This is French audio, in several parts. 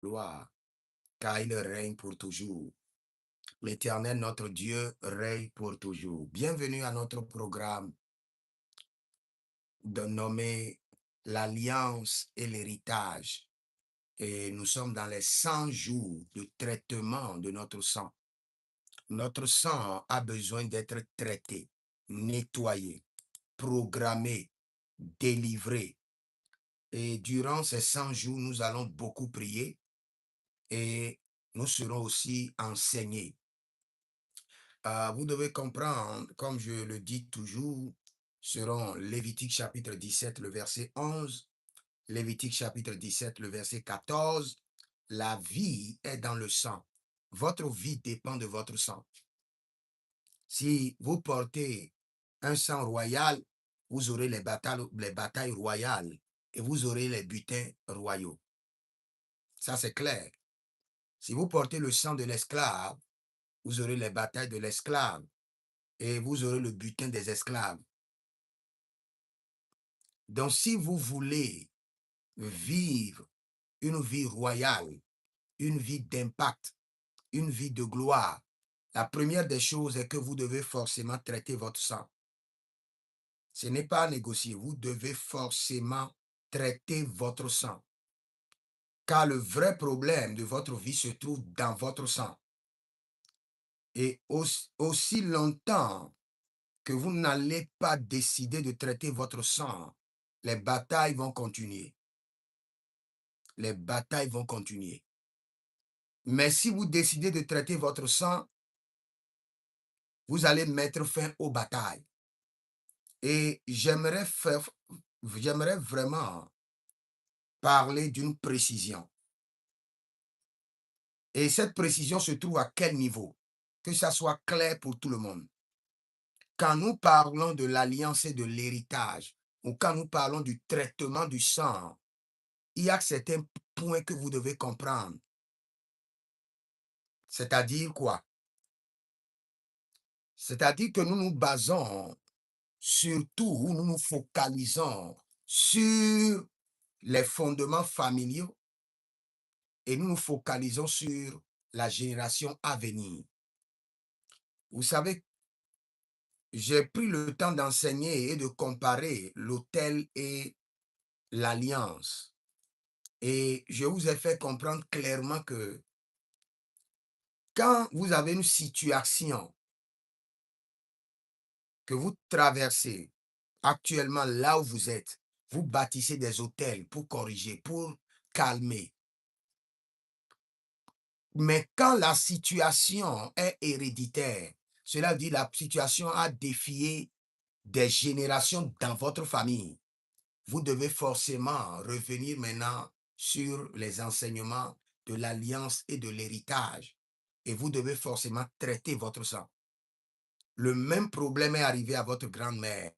gloire, car il règne pour toujours. L'Éternel, notre Dieu, règne pour toujours. Bienvenue à notre programme nommé l'Alliance et l'héritage. Et nous sommes dans les 100 jours de traitement de notre sang. Notre sang a besoin d'être traité, nettoyé, programmé, délivré. Et durant ces 100 jours, nous allons beaucoup prier et nous serons aussi enseignés. Vous devez comprendre, comme je le dis toujours, selon Lévitique chapitre 17, le verset 11, Lévitique chapitre 17, le verset 14, la vie est dans le sang. Votre vie dépend de votre sang. Si vous portez un sang royal, vous aurez les batailles royales et vous aurez les butins royaux. Ça, c'est clair. Si vous portez le sang de l'esclave, vous aurez les batailles de l'esclave et vous aurez le butin des esclaves. Donc, si vous voulez vivre une vie royale, une vie d'impact, une vie de gloire, la première des choses est que vous devez forcément traiter votre sang. Ce n'est pas à négocier, vous devez forcément traiter votre sang. Car le vrai problème de votre vie se trouve dans votre sang. Et aussi longtemps que vous n'allez pas décider de traiter votre sang, les batailles vont continuer. Les batailles vont continuer. Mais si vous décidez de traiter votre sang, vous allez mettre fin aux batailles. Et j'aimerais vraiment parler d'une précision. Et cette précision se trouve à quel niveau? Que ça soit clair pour tout le monde. Quand nous parlons de l'alliance et de l'héritage, ou quand nous parlons du traitement du sang, il y a certains points que vous devez comprendre. C'est-à-dire quoi? C'est-à-dire que nous nous basons surtout, nous nous focalisons sur les fondements familiaux et nous nous focalisons sur la génération à venir. Vous savez, j'ai pris le temps d'enseigner et de comparer l'autel et l'alliance. Et je vous ai fait comprendre clairement que quand vous avez une situation que vous traversez actuellement là où vous êtes, vous bâtissez des hôtels pour corriger, pour calmer. Mais quand la situation est héréditaire, cela veut dire la situation a défié des générations dans votre famille. Vous devez forcément revenir maintenant sur les enseignements de l'alliance et de l'héritage. Et vous devez forcément traiter votre sang. Le même problème est arrivé à votre grand-mère.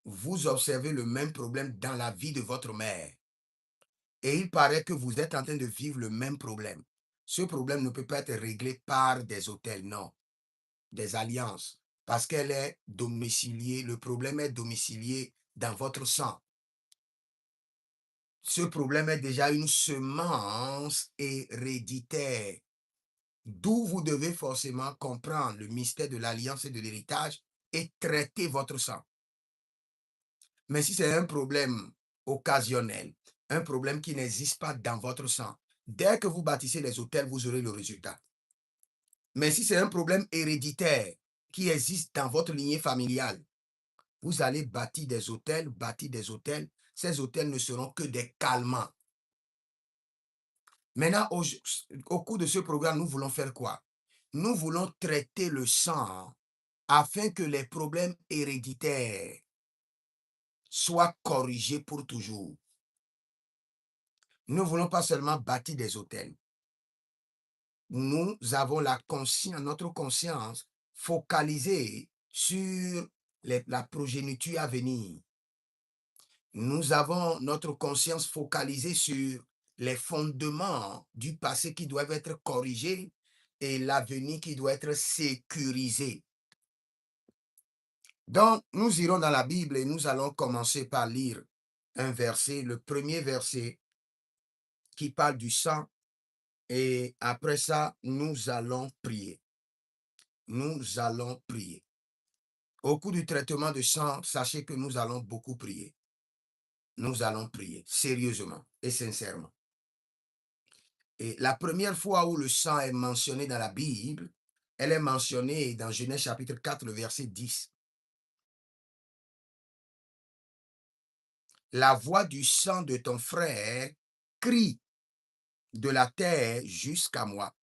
Vous observez le même problème dans la vie de votre mère. Et il paraît que vous êtes en train de vivre le même problème. Ce problème ne peut pas être réglé par des hôtels, non, des alliances, parce qu'elle est domiciliée, le problème est domicilié dans votre sang. Ce problème est déjà une semence héréditaire, d'où vous devez forcément comprendre le mystère de l'alliance et de l'héritage et traiter votre sang. Mais si c'est un problème occasionnel, un problème qui n'existe pas dans votre sang, dès que vous bâtissez les hôtels, vous aurez le résultat. Mais si c'est un problème héréditaire qui existe dans votre lignée familiale, vous allez bâtir des hôtels, bâtir des hôtels. Ces hôtels ne seront que des calmants. Maintenant, au cours de ce programme, nous voulons faire quoi? Nous voulons traiter le sang afin que les problèmes héréditaires soient corrigés pour toujours. Nous ne voulons pas seulement bâtir des hôtels. Nous avons notre conscience focalisée sur la progéniture à venir. Nous avons notre conscience focalisée sur les fondements du passé qui doivent être corrigés et l'avenir qui doit être sécurisé. Donc, nous irons dans la Bible et nous allons commencer par lire un verset, le premier verset qui parle du sang. Et après ça, nous allons prier. Nous allons prier. Au cours du traitement de sang, sachez que nous allons beaucoup prier. Nous allons prier sérieusement et sincèrement. Et la première fois où le sang est mentionné dans la Bible, elle est mentionnée dans Genèse chapitre 4, le verset 10. La voix du sang de ton frère crie de la terre jusqu'à moi.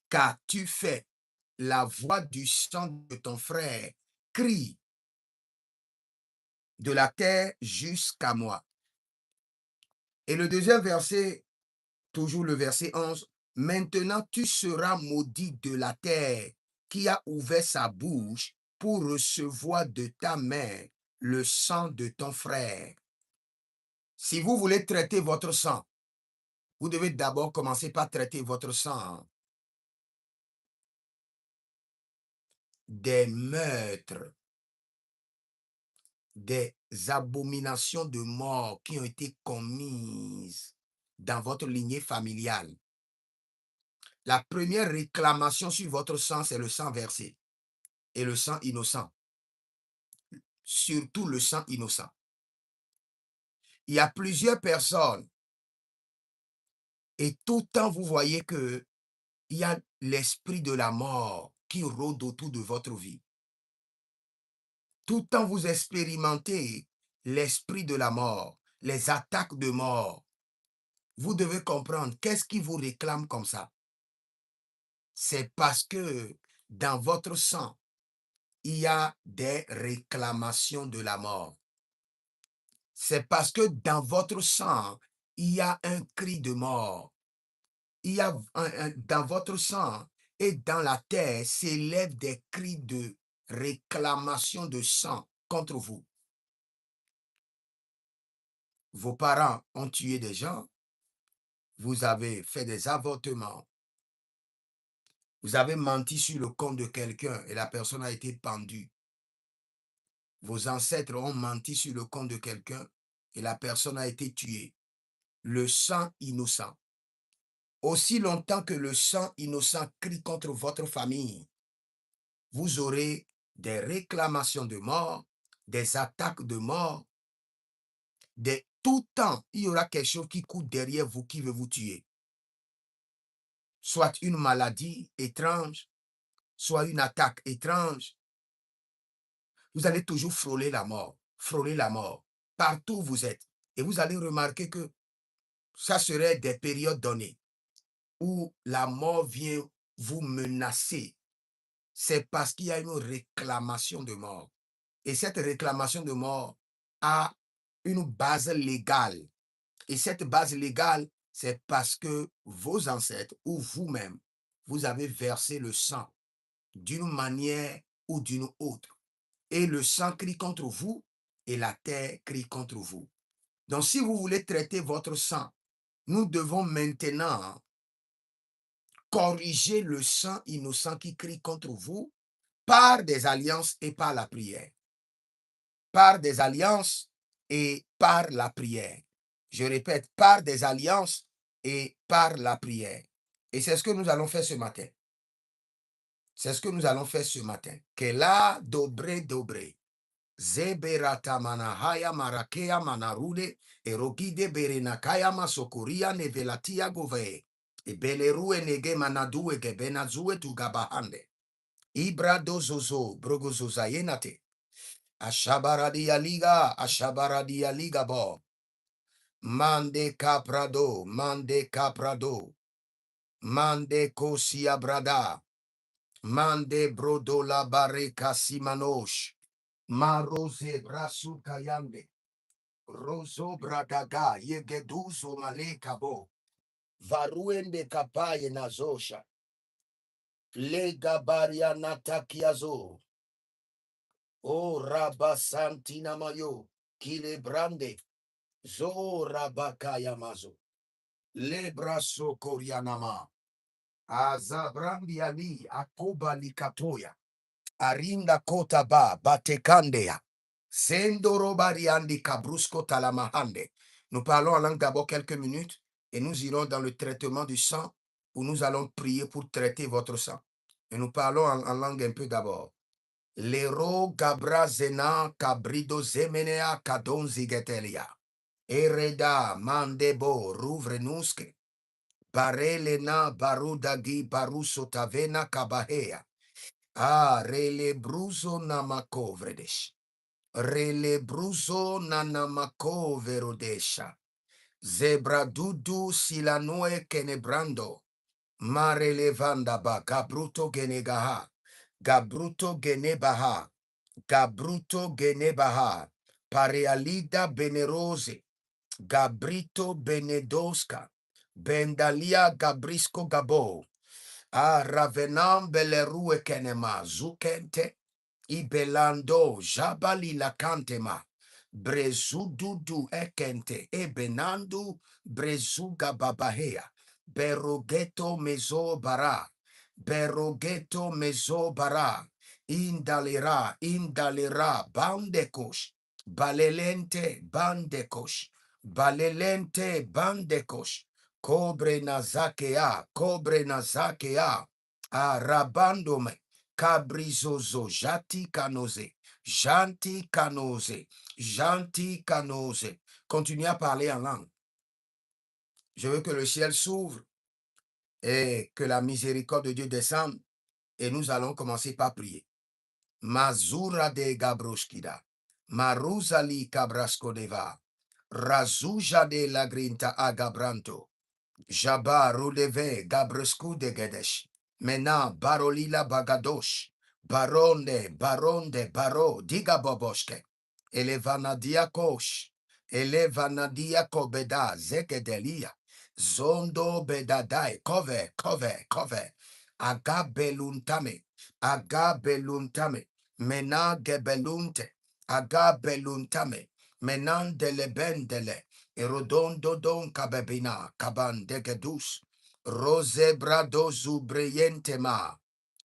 Qu'as-tu fait? La voix du sang de ton frère crie de la terre jusqu'à moi. Et le deuxième verset, toujours le verset 11, maintenant tu seras maudit de la terre qui a ouvert sa bouche pour recevoir de ta main le sang de ton frère. Si vous voulez traiter votre sang, vous devez d'abord commencer par traiter votre sang des meurtres, des abominations de mort qui ont été commises dans votre lignée familiale. La première réclamation sur votre sang, c'est le sang versé et le sang innocent. Surtout le sang innocent. Il y a plusieurs personnes et tout le temps vous voyez que il y a l'esprit de la mort qui rôde autour de votre vie. Tout le temps vous expérimentez l'esprit de la mort, les attaques de mort. Vous devez comprendre qu'est-ce qui vous réclame comme ça. C'est parce que dans votre sang, il y a des réclamations de la mort. C'est parce que dans votre sang, il y a un cri de mort. Il y a dans votre sang et dans la terre s'élèvent des cris de réclamation de sang contre vous. Vos parents ont tué des gens. Vous avez fait des avortements. Vous avez menti sur le compte de quelqu'un et la personne a été pendue. Vos ancêtres ont menti sur le compte de quelqu'un et la personne a été tuée. Le sang innocent. Aussi longtemps que le sang innocent crie contre votre famille, vous aurez des réclamations de mort, des attaques de mort. Tout temps, il y aura quelque chose qui court derrière vous qui veut vous tuer. Soit une maladie étrange, soit une attaque étrange. Vous allez toujours frôler la mort, partout où vous êtes. Et vous allez remarquer que ça serait des périodes données où la mort vient vous menacer. C'est parce qu'il y a une réclamation de mort. Et cette réclamation de mort a une base légale. Et cette base légale, c'est parce que vos ancêtres ou vous-même, vous avez versé le sang d'une manière ou d'une autre. Et le sang crie contre vous et la terre crie contre vous. Donc, si vous voulez traiter votre sang, nous devons maintenant corriger le sang innocent qui crie contre vous par des alliances et par la prière. Par des alliances et par la prière. Je répète, par des alliances et par la prière. Et c'est ce que nous allons faire ce matin. C'est ce que nous allons faire ce matin. Kela dobre dobre. Zeberata manahaya marakea manarude erogide berenakaya masokoria nevelatia gove. Ebelerue nege manadu egebenazue tugabahande. Ibrado zozo brogozozayenate. Ashabaradia liga bo. Mande caprado, mande cosia brada, mande brodo la barreca simanosh, marose brasu kayande, roso bradaga, yegeduzo malekabo, varuende kapaye nazosha, lega baria natakiazo, o rabasantina mayo, kile brande, zo rabakaya mazo. Lebraso Korianama. Azabrandi Ali Akoba Likatoya. Arinda Kotaba Batekandea. Sendo Robariandi Kabrusco Talamahande. Nous parlons en langue d'abord quelques minutes Et nous irons dans le traitement du sang où nous allons prier pour traiter votre sang. Et nous parlons en langue un peu d'abord. Lero gabra zena cabrido zemenea cadon zigetelia. Ereda mandebo rouvrenuske. Barelena barudagi baruso tavena kabahea. Ah, rele bruzo namako vredesh. Rele bruzo nanamako verodesha. Zebra dudu silanoe kenebrando. Mare levandaba gabruto genegaha. Gabruto genebaha. Gabruto genebaha. Parealida benerose. Gabrito benedoska. Bendalia gabrisco gabo. A ravenam belerue kenema zukente. Ibelando jabali la cantema. Brezududu ekente ebenandu brezuga babahea. Berogeto mezo bara. Berogeto mezo bara. Indalera bandekosh. Balelente bandekosh. Balelente bandekosh. Kobre nazakea. Arabandome. Cabrizozo, jati canose, janti canose, janti canose. Continuez à parler en langue. Je veux que le ciel s'ouvre et que la miséricorde de Dieu descende. Et nous allons commencer par prier. Mazura de Gabroskida, Maruzali Cabrascodeva, Razuja de la Grinta Agabranto, Jaba Rudeve Gabrescu de Gedesh. Mena Barolila Bagadosh. Baronde, Baro, Diga Boboshke. Elevanadia Kosh. Elevanadia Kobeda, Zekedelia. Zondo Bedadai, Kove. Agabeluntame. Mena Gebelunte. Agabeluntame. Menandelebendele. Erodondo don kabebina, kabandegedus, rose brado zubreyentema,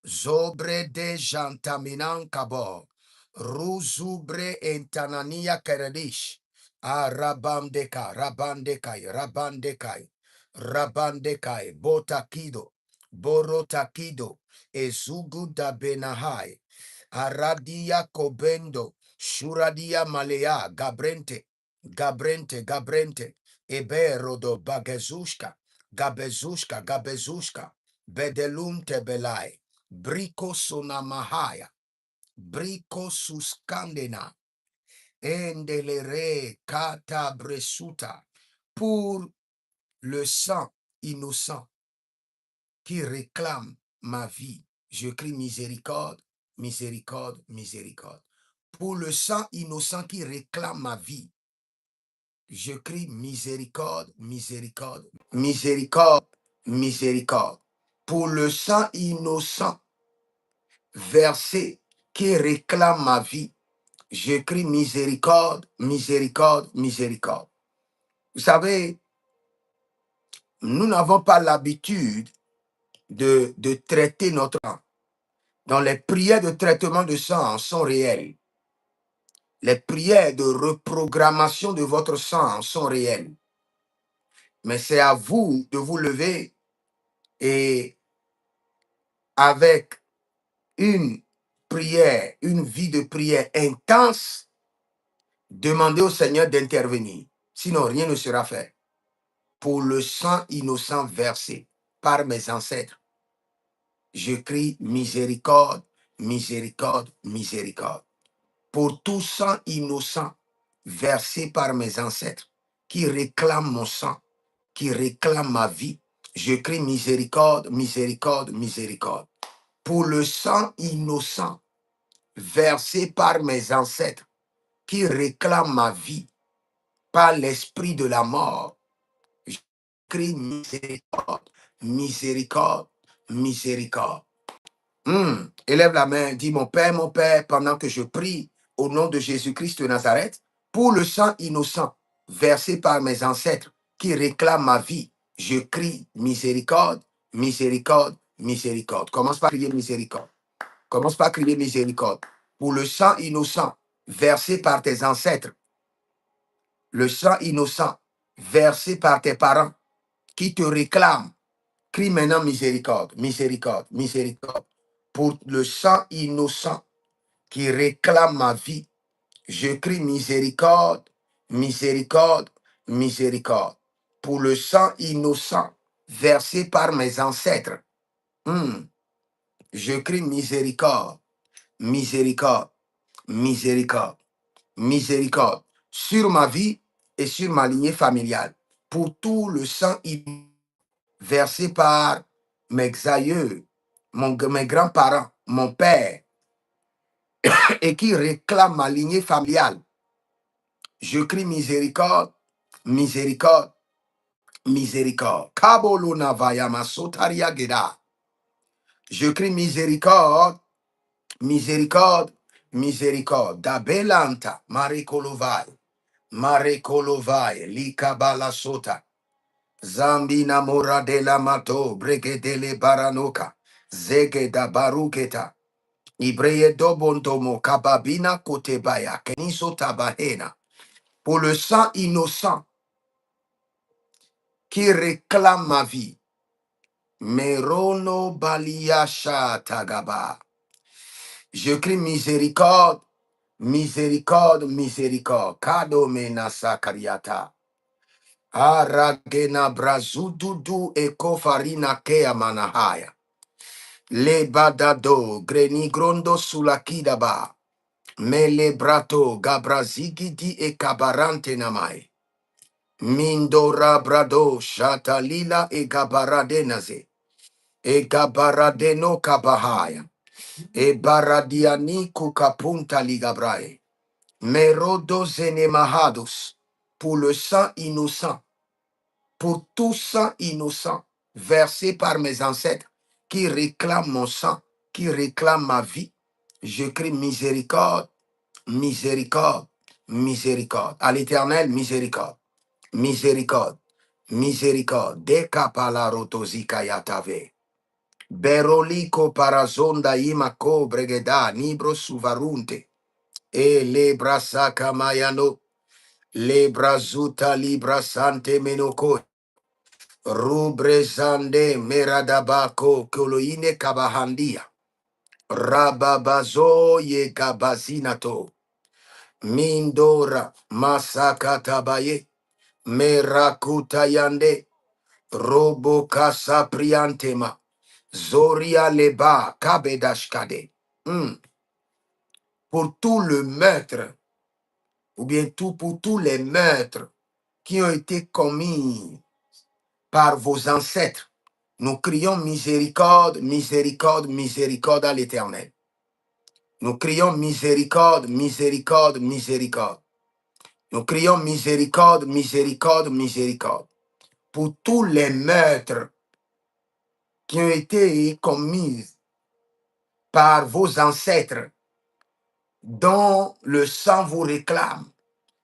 zobre de jantaminan kabo, ruzubre entanania keredish, rabandekai, borotakido, ezuguda benahai, aradia kobendo, shuradia malea, Gabrente, Eberodo Gabezushka, Bedelunte Belai, Brico Sonamahaya, Brico Suskandena, Endelere Kata Bresuta, pour le sang innocent qui réclame ma vie. Je crie miséricorde. Pour le sang innocent qui réclame ma vie. Je crie miséricorde. Pour le sang innocent versé qui réclame ma vie. Je crie miséricorde. Vous savez, nous n'avons pas l'habitude de traiter notre sang. Donc les prières de traitement de sang sont réelles. Les prières de reprogrammation de votre sang sont réelles. Mais c'est à vous de vous lever et avec une prière, une vie de prière intense, demander au Seigneur d'intervenir. Sinon, rien ne sera fait. Pour le sang innocent versé par mes ancêtres, je crie miséricorde. Pour tout sang innocent versé par mes ancêtres qui réclame mon sang, qui réclame ma vie, je crie miséricorde. Pour le sang innocent versé par mes ancêtres qui réclame ma vie par l'esprit de la mort, je crie miséricorde. Élève la main, dis mon Père, pendant que je prie au nom de Jésus-Christ de Nazareth, pour le sang innocent versé par mes ancêtres qui réclame ma vie, je crie miséricorde. Commence par crier miséricorde. Pour le sang innocent versé par tes ancêtres, le sang innocent versé par tes parents, qui te réclament. Crie maintenant miséricorde, miséricorde, miséricorde. Pour le sang innocent qui réclame ma vie, je crie miséricorde, miséricorde, miséricorde. Pour le sang innocent versé par mes ancêtres, je crie miséricorde, miséricorde, miséricorde, miséricorde sur ma vie et sur ma lignée familiale. Pour tout le sang versé par mes aïeux, mes grands-parents, mon père, et qui réclame ma lignée familiale. Je crie miséricorde, miséricorde, miséricorde. Kaboluna vayama sotaria geda. Je crie miséricorde, miséricorde, miséricorde. Dabelanta, marekolovai, marekolovai, likabala sota. Zambina mora de la mato, bregedele baranoka, zegeda baruketa. Ibreye dobontomo kababina kotebaya keniso tabahena. Pour le sang innocent qui réclame ma vie. Merono baliasha tagaba. Je crie miséricorde, miséricorde, miséricorde. Kado menasa kariata. Aragena brazududu ekofarina kea manahaya. Le badado grenigrondo sulakidaba. Mele brato gabrazigidi e kabarante namai. Mindora brado shatalila e gabaradenaze. E gabaradeno kabahaya. E baradiani kukapunta ligabrae. Merodo zenemahados. Pour le sang innocent. Pour tout sang innocent versé par mes ancêtres qui réclament mon sang, qui réclament ma vie. Je crie miséricorde, miséricorde, miséricorde. À l'Éternel, miséricorde, miséricorde, miséricorde. Dekapala rotozika yatave. Beroliko parazonda imako bregeda nibro suvarunte. E le brasaka mayano. Le brazuta libra sante menoko. Rubrezande meradabako koloine kabahandia. Rababazo ye kabazinato. Mindora masakatabaye. Merakutayande. Robo kasapriantema. Zoria leba kabedashkade. Pour tout le meurtre, ou bien tout pour tous les meurtres qui ont été commis par vos ancêtres, nous crions miséricorde, miséricorde, miséricorde à l'Éternel. Nous crions miséricorde, miséricorde, miséricorde. Nous crions miséricorde, miséricorde, miséricorde. Pour tous les meurtres qui ont été commis par vos ancêtres, dont le sang vous réclame,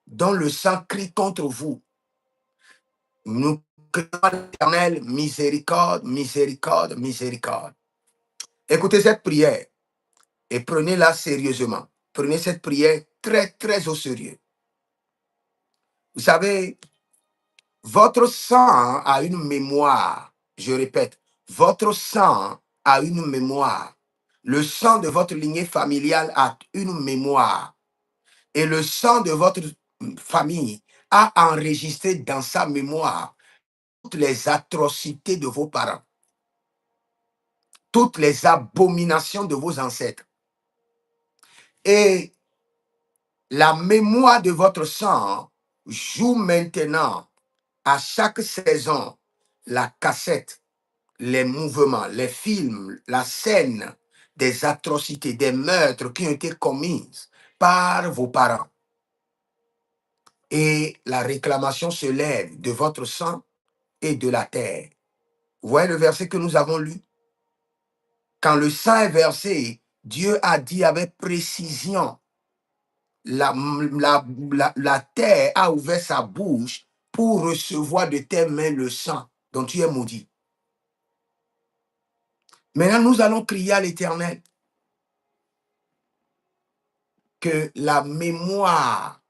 dont le sang crie contre vous. Nous crions à l'Éternel miséricorde, miséricorde, miséricorde. Écoutez cette prière. Et prenez-la sérieusement. Prenez cette prière très, très au sérieux. Vous savez, votre sang a une mémoire. Je répète, votre sang a une mémoire. Le sang de votre lignée familiale a une mémoire. Et le sang de votre famille a enregistré dans sa mémoire toutes les atrocités de vos parents, toutes les abominations de vos ancêtres. Et la mémoire de votre sang joue maintenant à chaque saison la cassette, les mouvements, les films, la scène des atrocités, des meurtres qui ont été commis par vos parents. Et la réclamation se lève de votre sang et de la terre. Vous voyez le verset que nous avons lu? Quand le sang est versé, Dieu a dit avec précision, la terre a ouvert sa bouche pour recevoir de tes mains le sang dont tu es maudit. Maintenant, nous allons crier à l'Éternel que la mémoire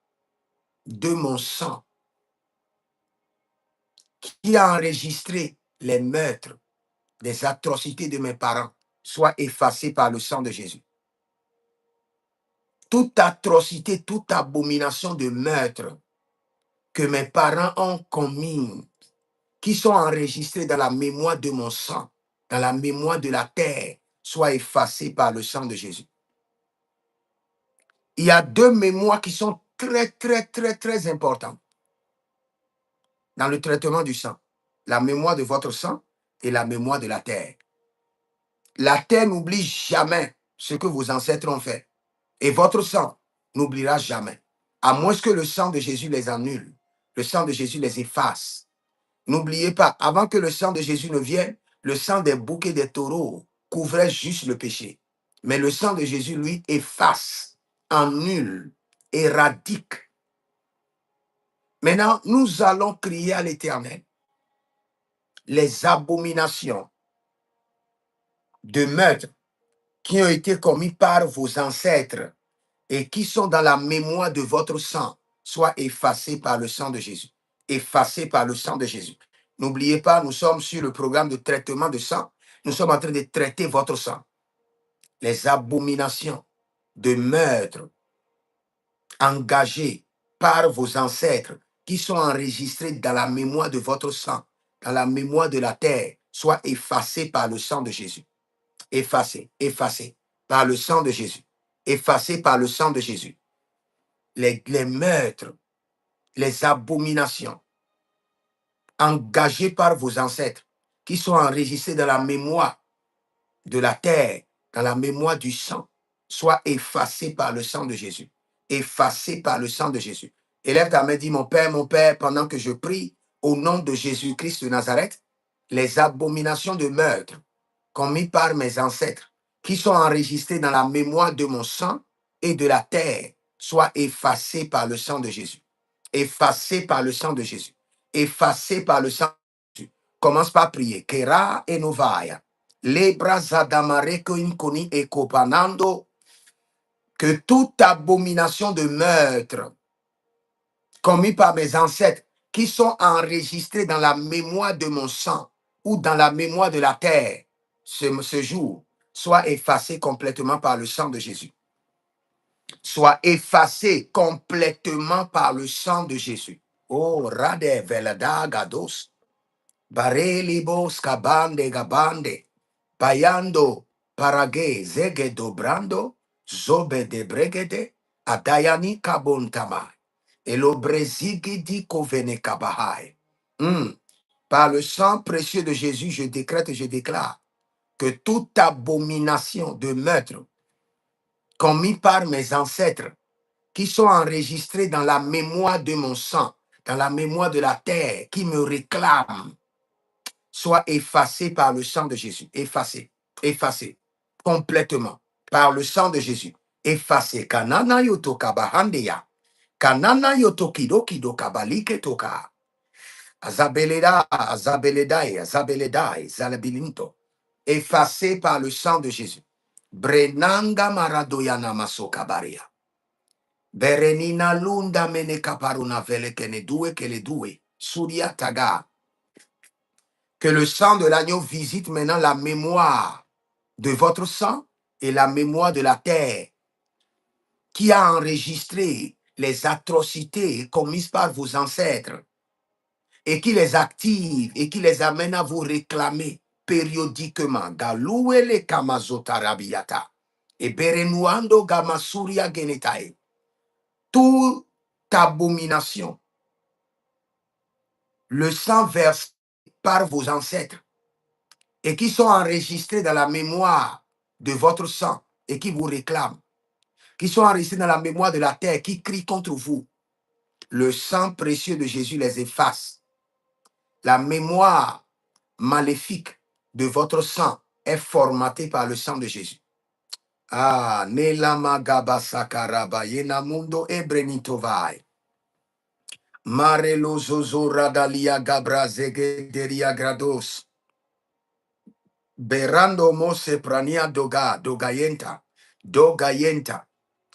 de mon sang qui a enregistré les meurtres, les atrocités de mes parents, soit effacé par le sang de Jésus. Toute atrocité, toute abomination de meurtre que mes parents ont commis, qui sont enregistrés dans la mémoire de mon sang, dans la mémoire de la terre, soit effacé par le sang de Jésus. Il y a deux mémoires qui sont très, très, très, très importantes dans le traitement du sang. La mémoire de votre sang et la mémoire de la terre. La terre n'oublie jamais ce que vos ancêtres ont fait. Et votre sang n'oubliera jamais. À moins que le sang de Jésus les annule. Le sang de Jésus les efface. N'oubliez pas, avant que le sang de Jésus ne vienne, le sang des boucs et des taureaux couvrait juste le péché. Mais le sang de Jésus, lui, efface, annule, éradique. Maintenant, nous allons crier à l'Éternel les abominations de meurtre qui ont été commis par vos ancêtres et qui sont dans la mémoire de votre sang, soient effacées par le sang de Jésus. Effacées par le sang de Jésus. N'oubliez pas, nous sommes sur le programme de traitement de sang. Nous sommes en train de traiter votre sang. Les abominations de meurtre engagées par vos ancêtres qui sont enregistrées dans la mémoire de votre sang, dans la mémoire de la terre, soient effacées par le sang de Jésus. Effacées, effacées par le sang de Jésus. Effacées par le sang de Jésus. Les meurtres, les abominations engagées par vos ancêtres qui sont enregistrées dans la mémoire de la terre, dans la mémoire du sang, soient effacées par le sang de Jésus. Effacées par le sang de Jésus. Élève ta main, dis mon Père, pendant que je prie au nom de Jésus-Christ de Nazareth, les abominations de meurtre commis par mes ancêtres qui sont enregistrées dans la mémoire de mon sang et de la terre soient effacées par le sang de Jésus. Effacées par le sang de Jésus. Effacées par le sang de Jésus. Commence par prier. Kera et novaya. Lebra zadamareko inkoni e kopanando. Que toute abomination de meurtre commis par mes ancêtres qui sont enregistrés dans la mémoire de mon sang ou dans la mémoire de la terre ce jour soit effacé complètement par le sang de Jésus. Soit effacé complètement par le sang de Jésus. Oh, rade velada gados. Barelibos kabande gabande. Bayando parage zege dobrando. Zobe de bregede. Adayani kabontama. Et le brezigi di kovene kabahai. Par le sang précieux de Jésus, je décrète et je déclare que toute abomination de meurtre commis par mes ancêtres qui sont enregistrés dans la mémoire de mon sang, dans la mémoire de la terre, qui me réclament, soit effacée par le sang de Jésus. Effacée, effacée, complètement, par le sang de Jésus. Effacée. Kanana yoto kabahandeya. Kanana yoto kido kabalike toka. Azabeleda, Azabeledai, Azabeledai, Zalabilinto. Effacé par le sang de Jésus. Brenanga maradoyana masokabaria. Berenina lunda mene kaparuna vele kene due que le due. Surya taga. Que le sang de l'agneau visite maintenant la mémoire de votre sang et la mémoire de la terre qui a enregistré les atrocités commises par vos ancêtres et qui les active et qui les amène à vous réclamer périodiquement. Galouele kamazotarabiata. Et berenuando gamasuria genetae. Toute abomination, le sang versé par vos ancêtres et qui sont enregistrés dans la mémoire de votre sang et qui vous réclament, qui sont enregistrés dans la mémoire de la terre, qui crient contre vous. Le sang précieux de Jésus les efface. La mémoire maléfique de votre sang est formatée par le sang de Jésus. Ah, Nelama Gabasakaraba Yenamundo Ebrenitovai. Marelo Zozo Radalia Gabra Zegederia Grados. Berando Mose Prania Dogayenta.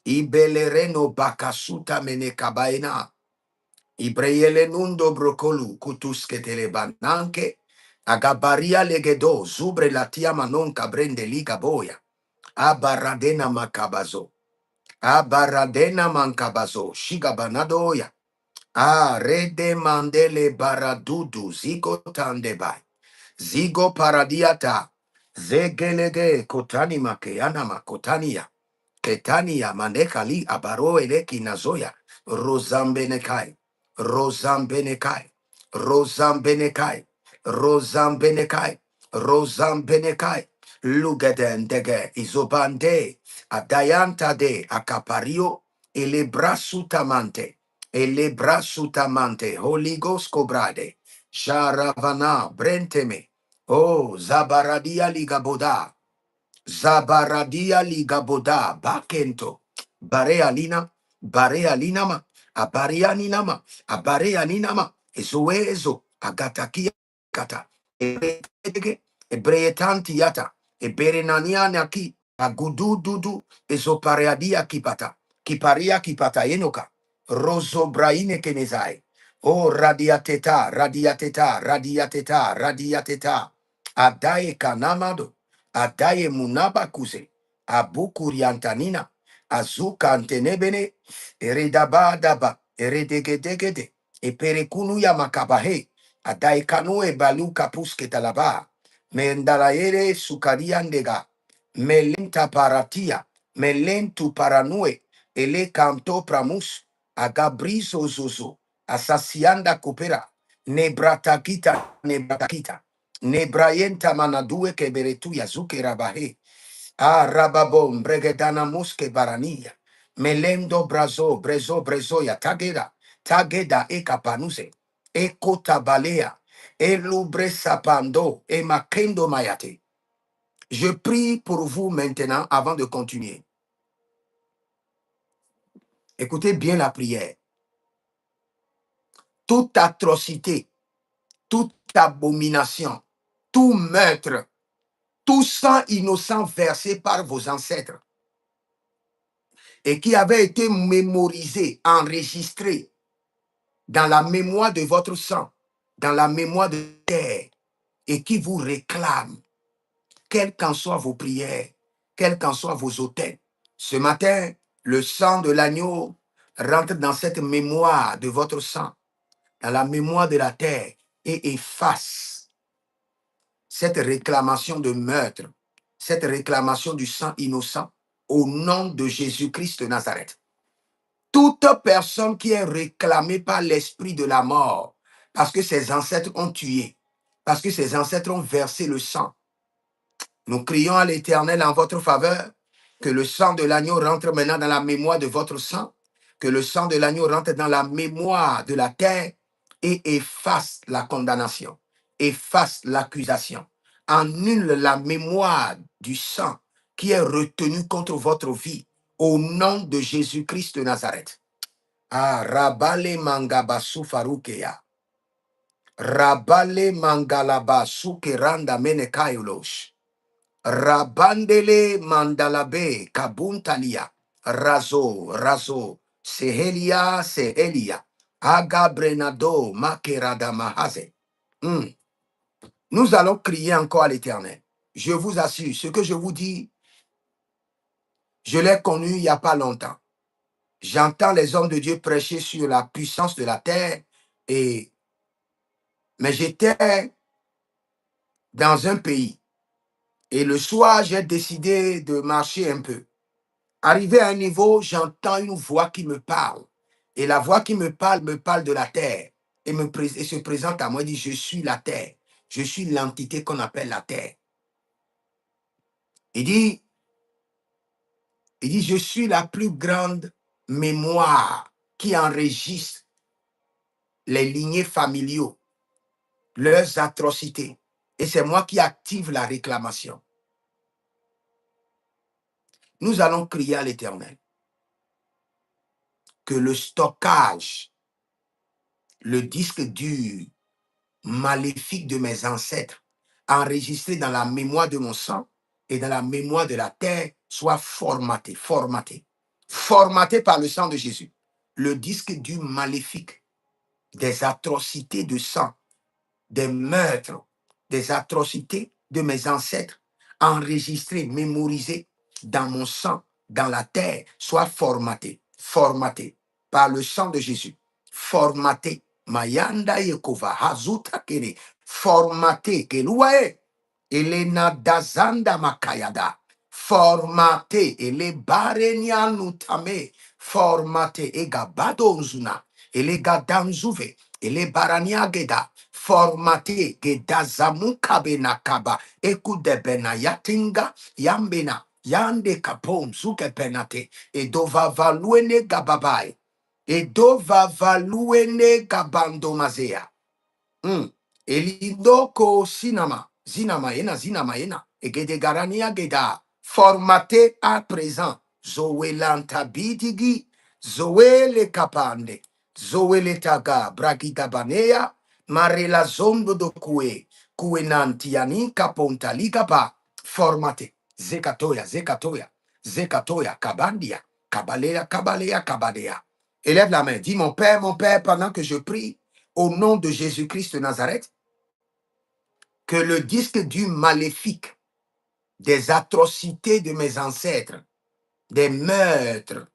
Ibelereno Bakasuta Menekabaena. Ibreyele nundo brokolu kutuske telebananke. Agabaria legedo zubre latia manon kabrende liga boya. Abaradena makabazo. Abaradena mankabazo. Shigabanadoya. Ah, rede mandele baradudu zigo tandebai. Zigo paradiata. Zegelege kotani makeanama kotania. Ketania manekali abaro eleki nazoya. Rosambenekai. Rosambenekai. Rosambenekai. Rosambenekai. Rosambenekai. Lugedendege izobande. Adayanta de acapario. Ele brasutamante. Ele brasutamante. Holy Ghost cobrade. Sharavana brenteme. Oh, Zabaradia ligaboda. Zabaradia ligaboda bakento. Barea lina, barea linama, abarea ninama, abarea ninama, ezoezo, agatakia kata, ebreetanti yata, eberenania ki, agudu dudu, ezopareadia kipata, kiparia kipata enoka, rozo braine kenezai, o radiateta, radiateta, radiateta, radiateta, adaye kanamado, adaye munaba kuse, abukuriantanina, azuka antenebene, eredabadaba, eredegedegede, eperekunu ya makabahe, adaikanu e balu kapuske talaba, mendalaere sukariandega, melenta paratia, melentu paranue, ele canto pramus, agabrizo zozo, asasianda kopera, nebratakita, nebrayenta manadue keberetu yazuke rabahe, ah, rababom, bregedana muske barania. Melendo brazo, brezo, brezoya, tageda, tageda e kapanuse, e kotabalea, e lubre sapando, e makendo mayate. Je prie pour vous maintenant avant de continuer. Écoutez bien la prière. Toute atrocité, toute abomination, tout meurtre, tout sang innocent versé par vos ancêtres et qui avait été mémorisé, enregistré dans la mémoire de votre sang, dans la mémoire de terre, et qui vous réclame, quelles qu'en soient vos prières, quels qu'en soient vos autels. Ce matin, le sang de l'agneau rentre dans cette mémoire de votre sang, dans la mémoire de la terre, et efface cette réclamation de meurtre, cette réclamation du sang innocent, au nom de Jésus-Christ de Nazareth. Toute personne qui est réclamée par l'esprit de la mort, parce que ses ancêtres ont tué, parce que ses ancêtres ont versé le sang, nous crions à l'Éternel en votre faveur que le sang de l'agneau rentre maintenant dans la mémoire de votre sang, que le sang de l'agneau rentre dans la mémoire de la terre et efface la condamnation, efface l'accusation, annule la mémoire du sang qui est retenu contre votre vie au nom de Jésus-Christ de Nazareth. Ah, Rabale Mangabasu Farukeya. Rabale Mangalabasu Keranda Menekaiulosh. Rabandele Mandalabe Kabuntalia. Razo. Sehelia. Agabrenado Makerada Mahaze. Nous allons crier encore à l'Éternel. Je vous assure, ce que je vous dis, je l'ai connu il n'y a pas longtemps. J'entends les hommes de Dieu prêcher sur la puissance de la terre, mais j'étais dans un pays et le soir, j'ai décidé de marcher un peu. Arrivé à un niveau, j'entends une voix qui me parle. Et la voix qui me parle de la terre et se présente à moi et dit, je suis la terre. Je suis l'entité qu'on appelle la terre. Il dit, je suis la plus grande mémoire qui enregistre les lignées familiaux, leurs atrocités. Et c'est moi qui active la réclamation. Nous allons crier à l'Éternel que le stockage, le disque dur maléfique de mes ancêtres, enregistré dans la mémoire de mon sang et dans la mémoire de la terre, soit formaté par le sang de Jésus. Le disque dur maléfique des atrocités de sang, des meurtres, des atrocités de mes ancêtres, enregistrées, mémorisées dans mon sang, dans la terre, soient formatées par le sang de Jésus, formatées. Mayanda Yekova, Hazuta Kere, formatées, Keluae, Elena Dazanda Makayada, formatées, Ele Barenia Nutame, formatées, Ega Badonzuna, Ele Gadanzuve, Ele Barania Geda, formaté gedazamuka benakaba ekude bena yatinga yambena yande kapom zuke penate edova valuene gababai edova valuene gabandomazea. Elidoko zinama ena, egede garania geda, formaté à présent, zoé lantabitigi, zoé le kapande, zoé le taga, bragida banea, marela zombo do kue nantiani kaponta ligaba, formaté, zekatoya, kabandia, kabadea. Élève la main, dis mon Père, pendant que je prie, au nom de Jésus-Christ de Nazareth, que le disque dur maléfique des atrocités de mes ancêtres, des meurtres,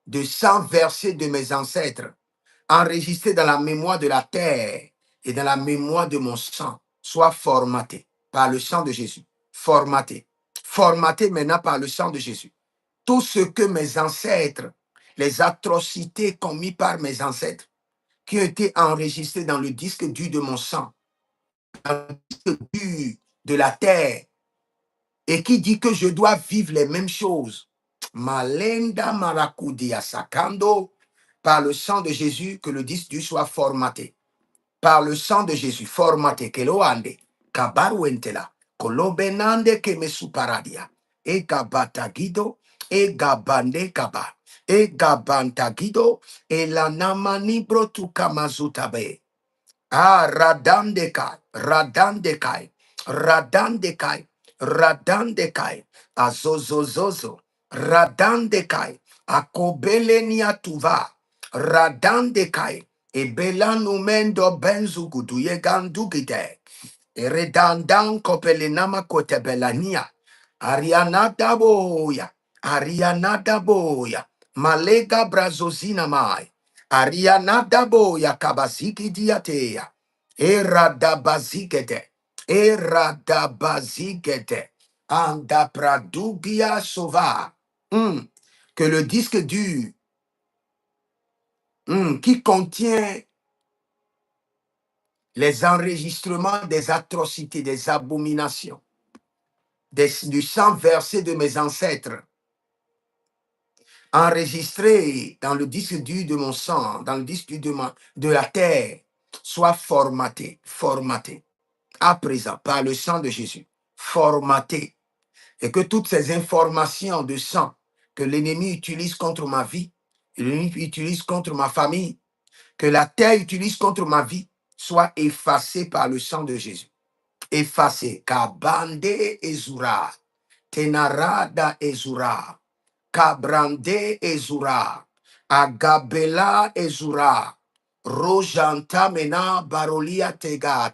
de sang versé de mes ancêtres, enregistré dans la mémoire de la terre et dans la mémoire de mon sang, soit formaté par le sang de Jésus. Formaté maintenant par le sang de Jésus. Tout ce que mes ancêtres, les atrocités commises par mes ancêtres, qui ont été enregistrés dans le disque dur de mon sang, dans le disque dur de la terre, et qui dit que je dois vivre les mêmes choses. Malenda maracudia sacando, par le sang de Jésus, que le disque dur soit formaté. Par le sang de Jésus, formaté, que lo ande, kabaruentela, kolobenande que me suparadia, e gabatagido, e gabande kaba, e gabantagido, e la namanibro tu kamazutabe. Ah, Radandekai, Azozozozo, Radandekai, Akobelenia tuva, Radandekai, Ebelanumendo benzugudu yegandugite, Eredandan kopelenama kotebelania, Arianada boya, Malega brazozina mai, Arianada boya kabasiki diatea, Eradabazigete, Anda pradugia sova. Que le disque dur qui contient les enregistrements des atrocités, des abominations, du sang versé de mes ancêtres, enregistré dans le disque dur de mon sang, dans le disque dur de la terre, soit formaté, à présent, par le sang de Jésus, formaté, et que toutes ces informations de sang que l'ennemi utilise contre ma vie, l'ennemi utilise contre ma famille, que la terre utilise contre ma vie, soient effacées par le sang de Jésus. Effacées. Kabande ezura, tenarada ezura, kabrande ezura, agabela ezura, rojanta mena barolia tega.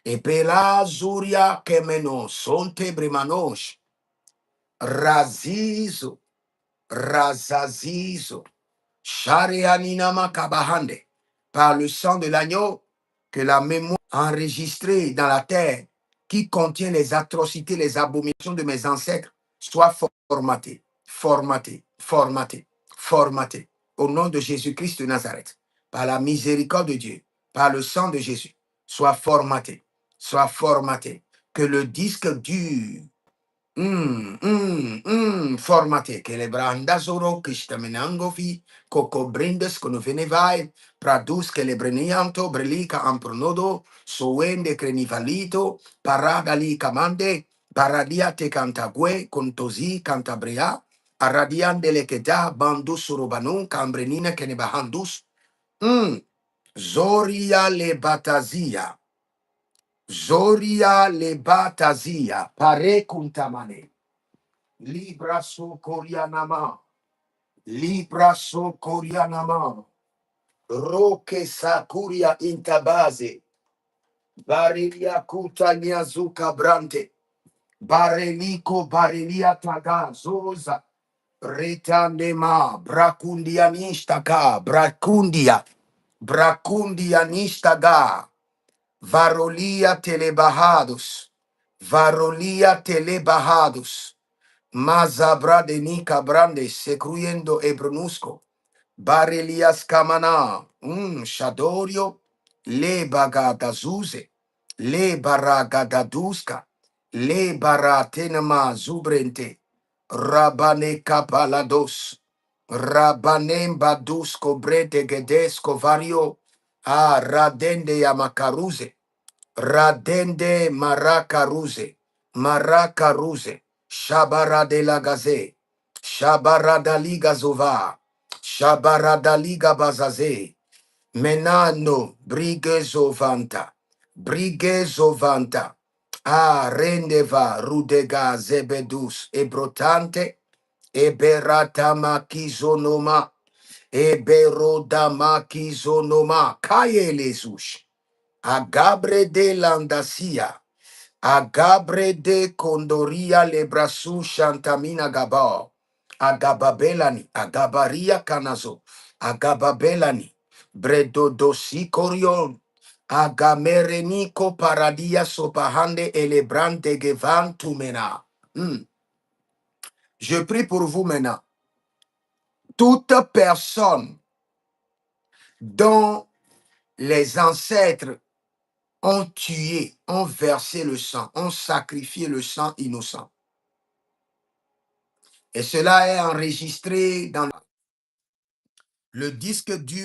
Epela zuria kemeno sonte bremanosh, razizo, razazizo, sharianinama kabahande, par le sang de l'agneau, que la mémoire enregistrée dans la terre, qui contient les atrocités, les abominations de mes ancêtres, soit formatée, au nom de Jésus-Christ de Nazareth, par la miséricorde de Dieu, par le sang de Jésus, soit formatée, que le disque dur formaté, che le branda zoro, che stamenangofi, coco brindes, con venevai, pradus che le brenianto, brelica ampronodo, soende crenivalito, paragali camande, paradiate cantague, contosi cantabria, arradiande le che da, bandus robanun, cambrenina che ne bahandus, Zoria le batazia, pare kuntamane. Libra so Korianama. Roke sakuria intabaze. Barelia kutania zuka brante. Bareliko barelia taga zoza. Retandema brakundia nishtaka brakundia. Brakundia nishtaga. Varolia telebahados. Varolia telebahados. Mazabra de Nika Brande, secruyendo e brunusco. Barelias Kamana, Shadorio, Le Bagadazuze, Le Baragadaduska, Le Baratenama Zubrente, Rabane Kapalados, Rabanem Badusco Brete Gedesco Vario, Radende Yamakaruze, Radende Marakaruze, Marakaruze, Shabara de la Gaze, Shabara da Liga Zova, Shabara da Liga Bazaze, Menano, Brigezovanta, Brigezovanta, Rendeva, Rudega, Zebedus, Ebrotante, Eberatama Kizonoma, Eberodama Kizonoma, Kaye Lesush. Agabre de Landasia, Agabre de Condoria Lebrasu Shantamina Gaba, Agababelani, Agabaria Canazo, Agababelani, Bredodosi Corion, Agamerenico Paradia Sopahande Elebrante Gevan Tumena. Je prie pour vous maintenant. Toute personne dont les ancêtres ont tué, ont versé le sang, ont sacrifié le sang innocent. Et cela est enregistré dans le disque du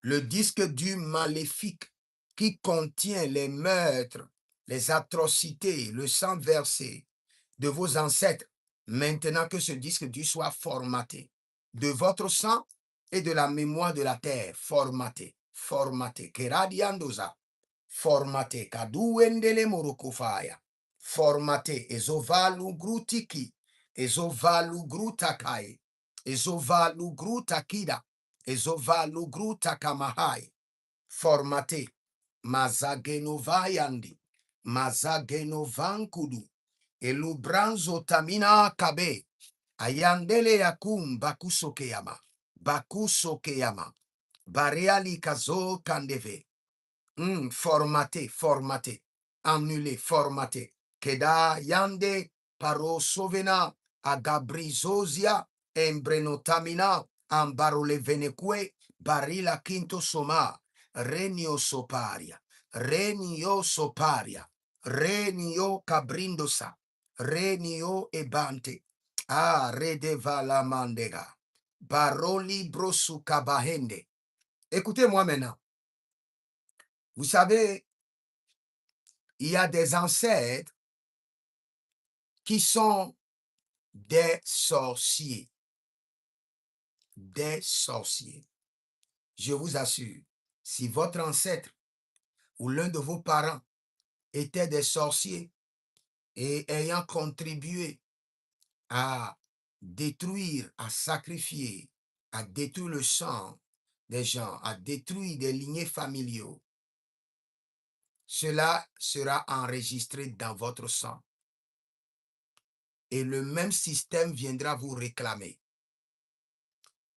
le disque du maléfique qui contient les meurtres, les atrocités, le sang versé de vos ancêtres. Maintenant que ce disque dur soit formaté de votre sang et de la mémoire de la terre, formaté, formaté, keradiandoza, formaté, kaduendele morokofaya, formaté, ezovalu grutiki, ezovalu grutakai, ezovalu grutakida, ezovalu grutakamahai, formaté, mazagenovayandi, mazagenovankudu, elubranzo tamina kabe, ayandele yakum bakusokeyama, bakusokeyama, bareali kazo kandeve. Formaté, formaté, annulé, formaté. Keda yande paro sovena agabrizozia embrenotamina ambarole venekwe barila quinto soma renio soparia, renio soparia, renio cabrindosa, renio ebante, redeva la mandega, baroli brosu kabahende. Écoutez-moi maintenant. Vous savez, il y a des ancêtres qui sont des sorciers. Des sorciers. Je vous assure, si votre ancêtre ou l'un de vos parents était des sorciers et ayant contribué à détruire, à sacrifier, à détruire le sang des gens, à détruire des lignées familiaux, cela sera enregistré dans votre sang. Et le même système viendra vous réclamer.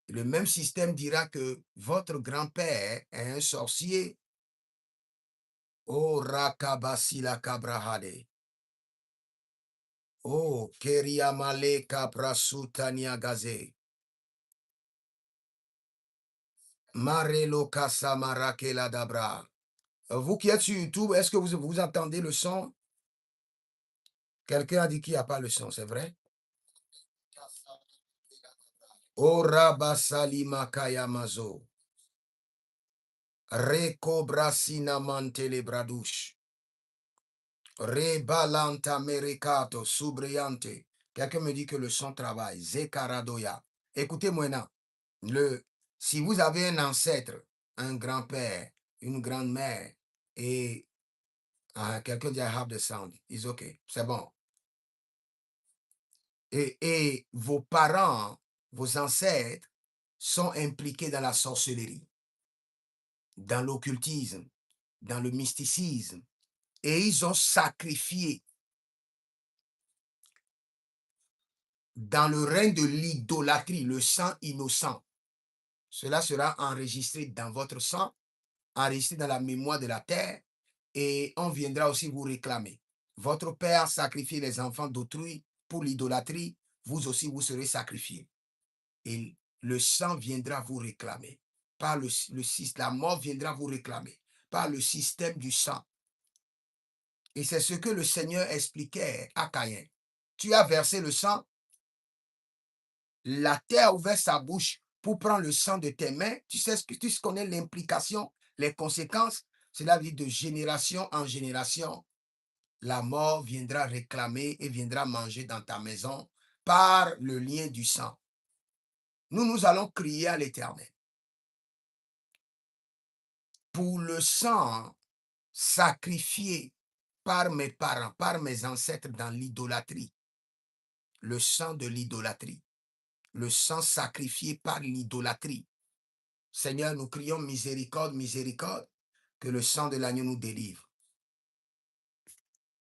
Le même système dira que votre grand-père est un sorcier. Oh, Rakabasila Kabrahade. Oh, Keriamale Kaprasutania Gaze. Marelo Kasamarakela Dabra. Vous qui êtes sur YouTube, est-ce que vous entendez le son? Quelqu'un a dit qu'il n'y a pas le son, c'est vrai? Oh, Rabasali Makayamazo. Reko Brasina Mantele Bradouche. Rebalanta Mercato, Subriante. Quelqu'un me dit que le son travaille. Zekaradoya. Écoutez-moi maintenant. Si vous avez un ancêtre, un grand-père, une grand-mère, et quelqu'un dit I have the sound, it's okay, c'est bon. Et vos parents, vos ancêtres sont impliqués dans la sorcellerie, dans l'occultisme, dans le mysticisme, et ils ont sacrifié dans le règne de l'idolâtrie le sang innocent. Cela sera enregistré dans votre sang, enregistré dans la mémoire de la terre, et on viendra aussi vous réclamer. Votre père sacrifiait les enfants d'autrui pour l'idolâtrie, vous aussi vous serez sacrifiés. Et le sang viendra vous réclamer. Par la mort viendra vous réclamer. Par le système du sang. Et c'est ce que le Seigneur expliquait à Caïn. Tu as versé le sang, la terre a ouvert sa bouche pour prendre le sang de tes mains. Tu sais ce que tu connais l'implication, les conséquences. Cela veut dire de génération en génération. La mort viendra réclamer et viendra manger dans ta maison par le lien du sang. Nous allons crier à l'Éternel. Pour le sang sacrifié par mes parents, par mes ancêtres dans l'idolâtrie, le sang de l'idolâtrie, le sang sacrifié par l'idolâtrie. Seigneur, nous crions miséricorde, miséricorde, que le sang de l'agneau nous délivre.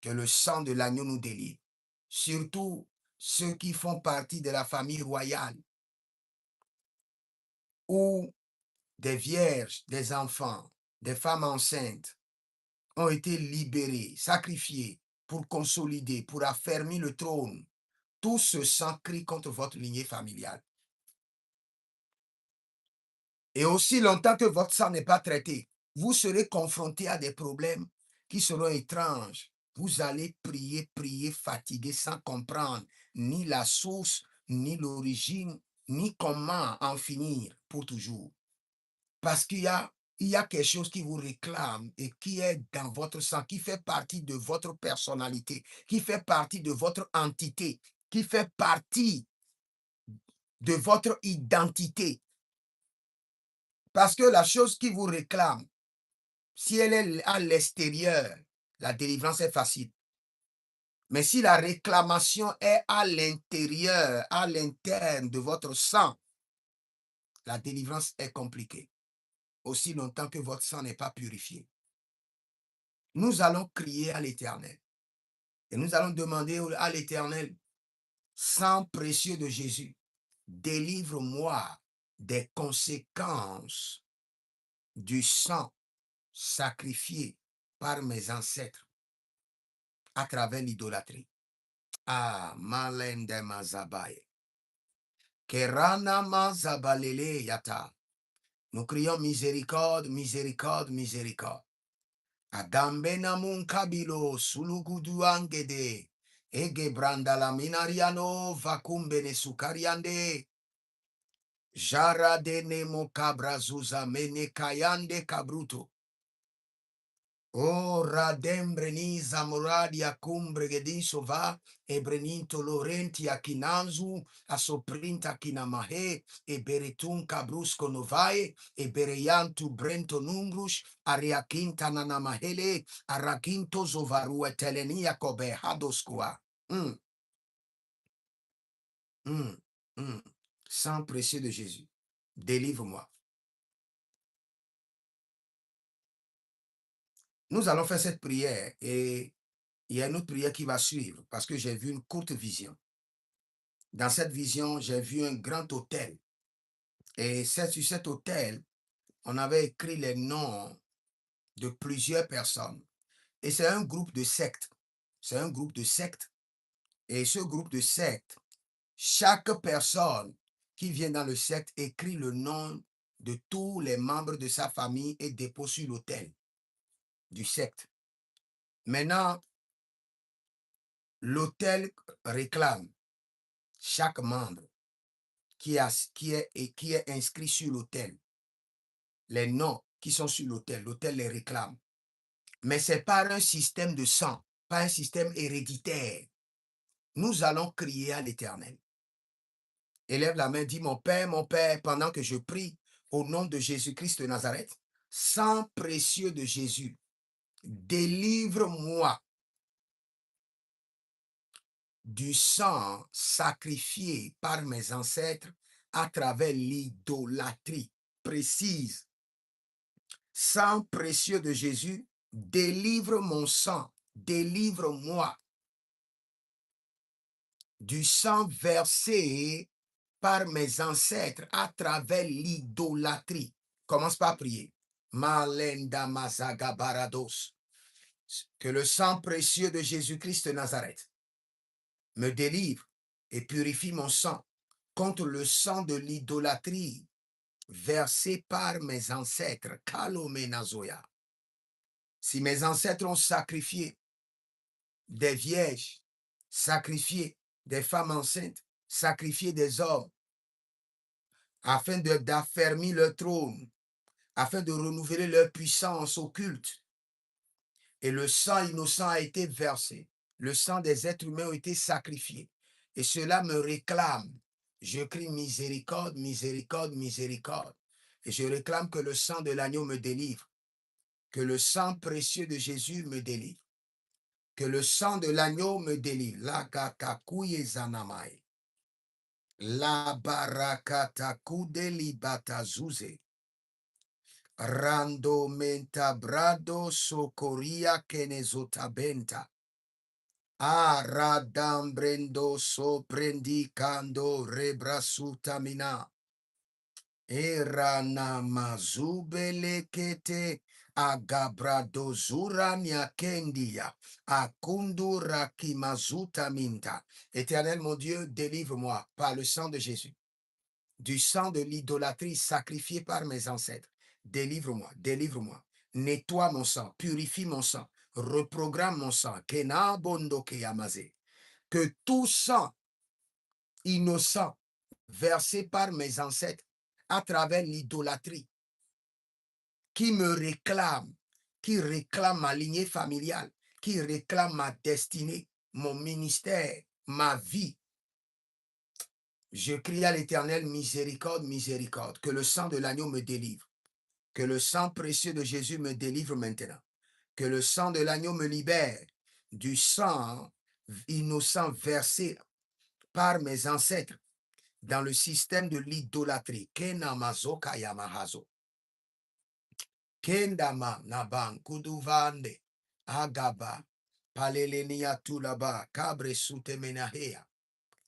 Que le sang de l'agneau nous délivre. Surtout ceux qui font partie de la famille royale, où des vierges, des enfants, des femmes enceintes ont été libérés, sacrifiés pour consolider, pour affermir le trône. Tout ce sang crie contre votre lignée familiale. Et aussi longtemps que votre sang n'est pas traité, vous serez confronté à des problèmes qui seront étranges. Vous allez prier, prier, fatigué, sans comprendre ni la source, ni l'origine, ni comment en finir pour toujours. Parce il y a quelque chose qui vous réclame et qui est dans votre sang, qui fait partie de votre personnalité, qui fait partie de votre entité, qui fait partie de votre identité. Parce que la chose qui vous réclame, si elle est à l'extérieur, la délivrance est facile. Mais si la réclamation est à l'intérieur, à l'interne de votre sang, la délivrance est compliquée. Aussi longtemps que votre sang n'est pas purifié. Nous allons crier à l'Éternel. Et nous allons demander à l'Éternel, sang précieux de Jésus, délivre-moi des conséquences du sang sacrifié par mes ancêtres à travers l'idolâtrie. Ah, malende mazabaye. Kerana mazabalele yata. Nous crions miséricorde, miséricorde, miséricorde. Agambena munkabilo suluguduangede. Ege branda la minariano vakumbene sukariande. Jara de nemo cabrazuza mene kayande kabruto. O radem breniza moradia cumbre gediso va e brenito lorenti a kinanzu a soprinta kinamahe e beretun cabrusco novae e bereyantu brento numbrus a riakinta nanamahele a rakinto zovaru e telenia kobe hadosqua. Sang précieux de Jésus, délivre-moi. Nous allons faire cette prière et il y a une autre prière qui va suivre parce que j'ai vu une courte vision. Dans cette vision, j'ai vu un grand autel. Et sur cet autel, on avait écrit les noms de plusieurs personnes. Et c'est un groupe de sectes. C'est un groupe de sectes. Et ce groupe de sectes, chaque personne qui vient dans le secte écrit le nom de tous les membres de sa famille et dépose sur l'autel du secte. Maintenant, l'autel réclame chaque membre qui est inscrit sur l'autel. Les noms qui sont sur l'autel, l'autel les réclame. Mais c'est par un système de sang, pas un système héréditaire. Nous allons crier à l'Éternel. Élève la main, dis mon Père, pendant que je prie au nom de Jésus-Christ de Nazareth, sang précieux de Jésus, délivre-moi du sang sacrifié par mes ancêtres à travers l'idolâtrie. Précise, sang précieux de Jésus, délivre mon sang, délivre-moi du sang versé par mes ancêtres à travers l'idolâtrie. Commence par prier. Malenda Mazaga Barados. Que le sang précieux de Jésus-Christ de Nazareth me délivre et purifie mon sang contre le sang de l'idolâtrie versé par mes ancêtres. Kalomenazoya. Si mes ancêtres ont sacrifié des vierges, sacrifié des femmes enceintes, sacrifié des hommes, afin d'affermir leur trône, afin de renouveler leur puissance occulte, et le sang innocent a été versé, le sang des êtres humains a été sacrifié, et cela me réclame. Je crie miséricorde, miséricorde, miséricorde, et je réclame que le sang de l'agneau me délivre, que le sang précieux de Jésus me délivre, que le sang de l'agneau me délivre. La kakakuye zanamai, la barakatakude libatazuze, rando menta brado socoria kenezotabenta. Aradambrendo soprendicando rebrasutamina. Eranamazubelekete agabradozurania kendia akundura kimazutaminta. Éternel mon Dieu, délivre-moi par le sang de Jésus, du sang de l'idolâtrie sacrifiée par mes ancêtres. Délivre-moi, délivre-moi. Nettoie mon sang, purifie mon sang, reprogramme mon sang. Kena bondo keyamaze. Que tout sang innocent versé par mes ancêtres à travers l'idolâtrie qui me réclame, qui réclame ma lignée familiale, qui réclame ma destinée, mon ministère, ma vie. Je crie à l'Éternel, miséricorde, miséricorde, que le sang de l'agneau me délivre, que le sang précieux de Jésus me délivre maintenant, que le sang de l'agneau me libère du sang innocent versé par mes ancêtres dans le système de l'idolâtrie. Kenamazoka yamahazo. Kendama naban kuduvande agaba palelenia tulaba kabre sutemenahea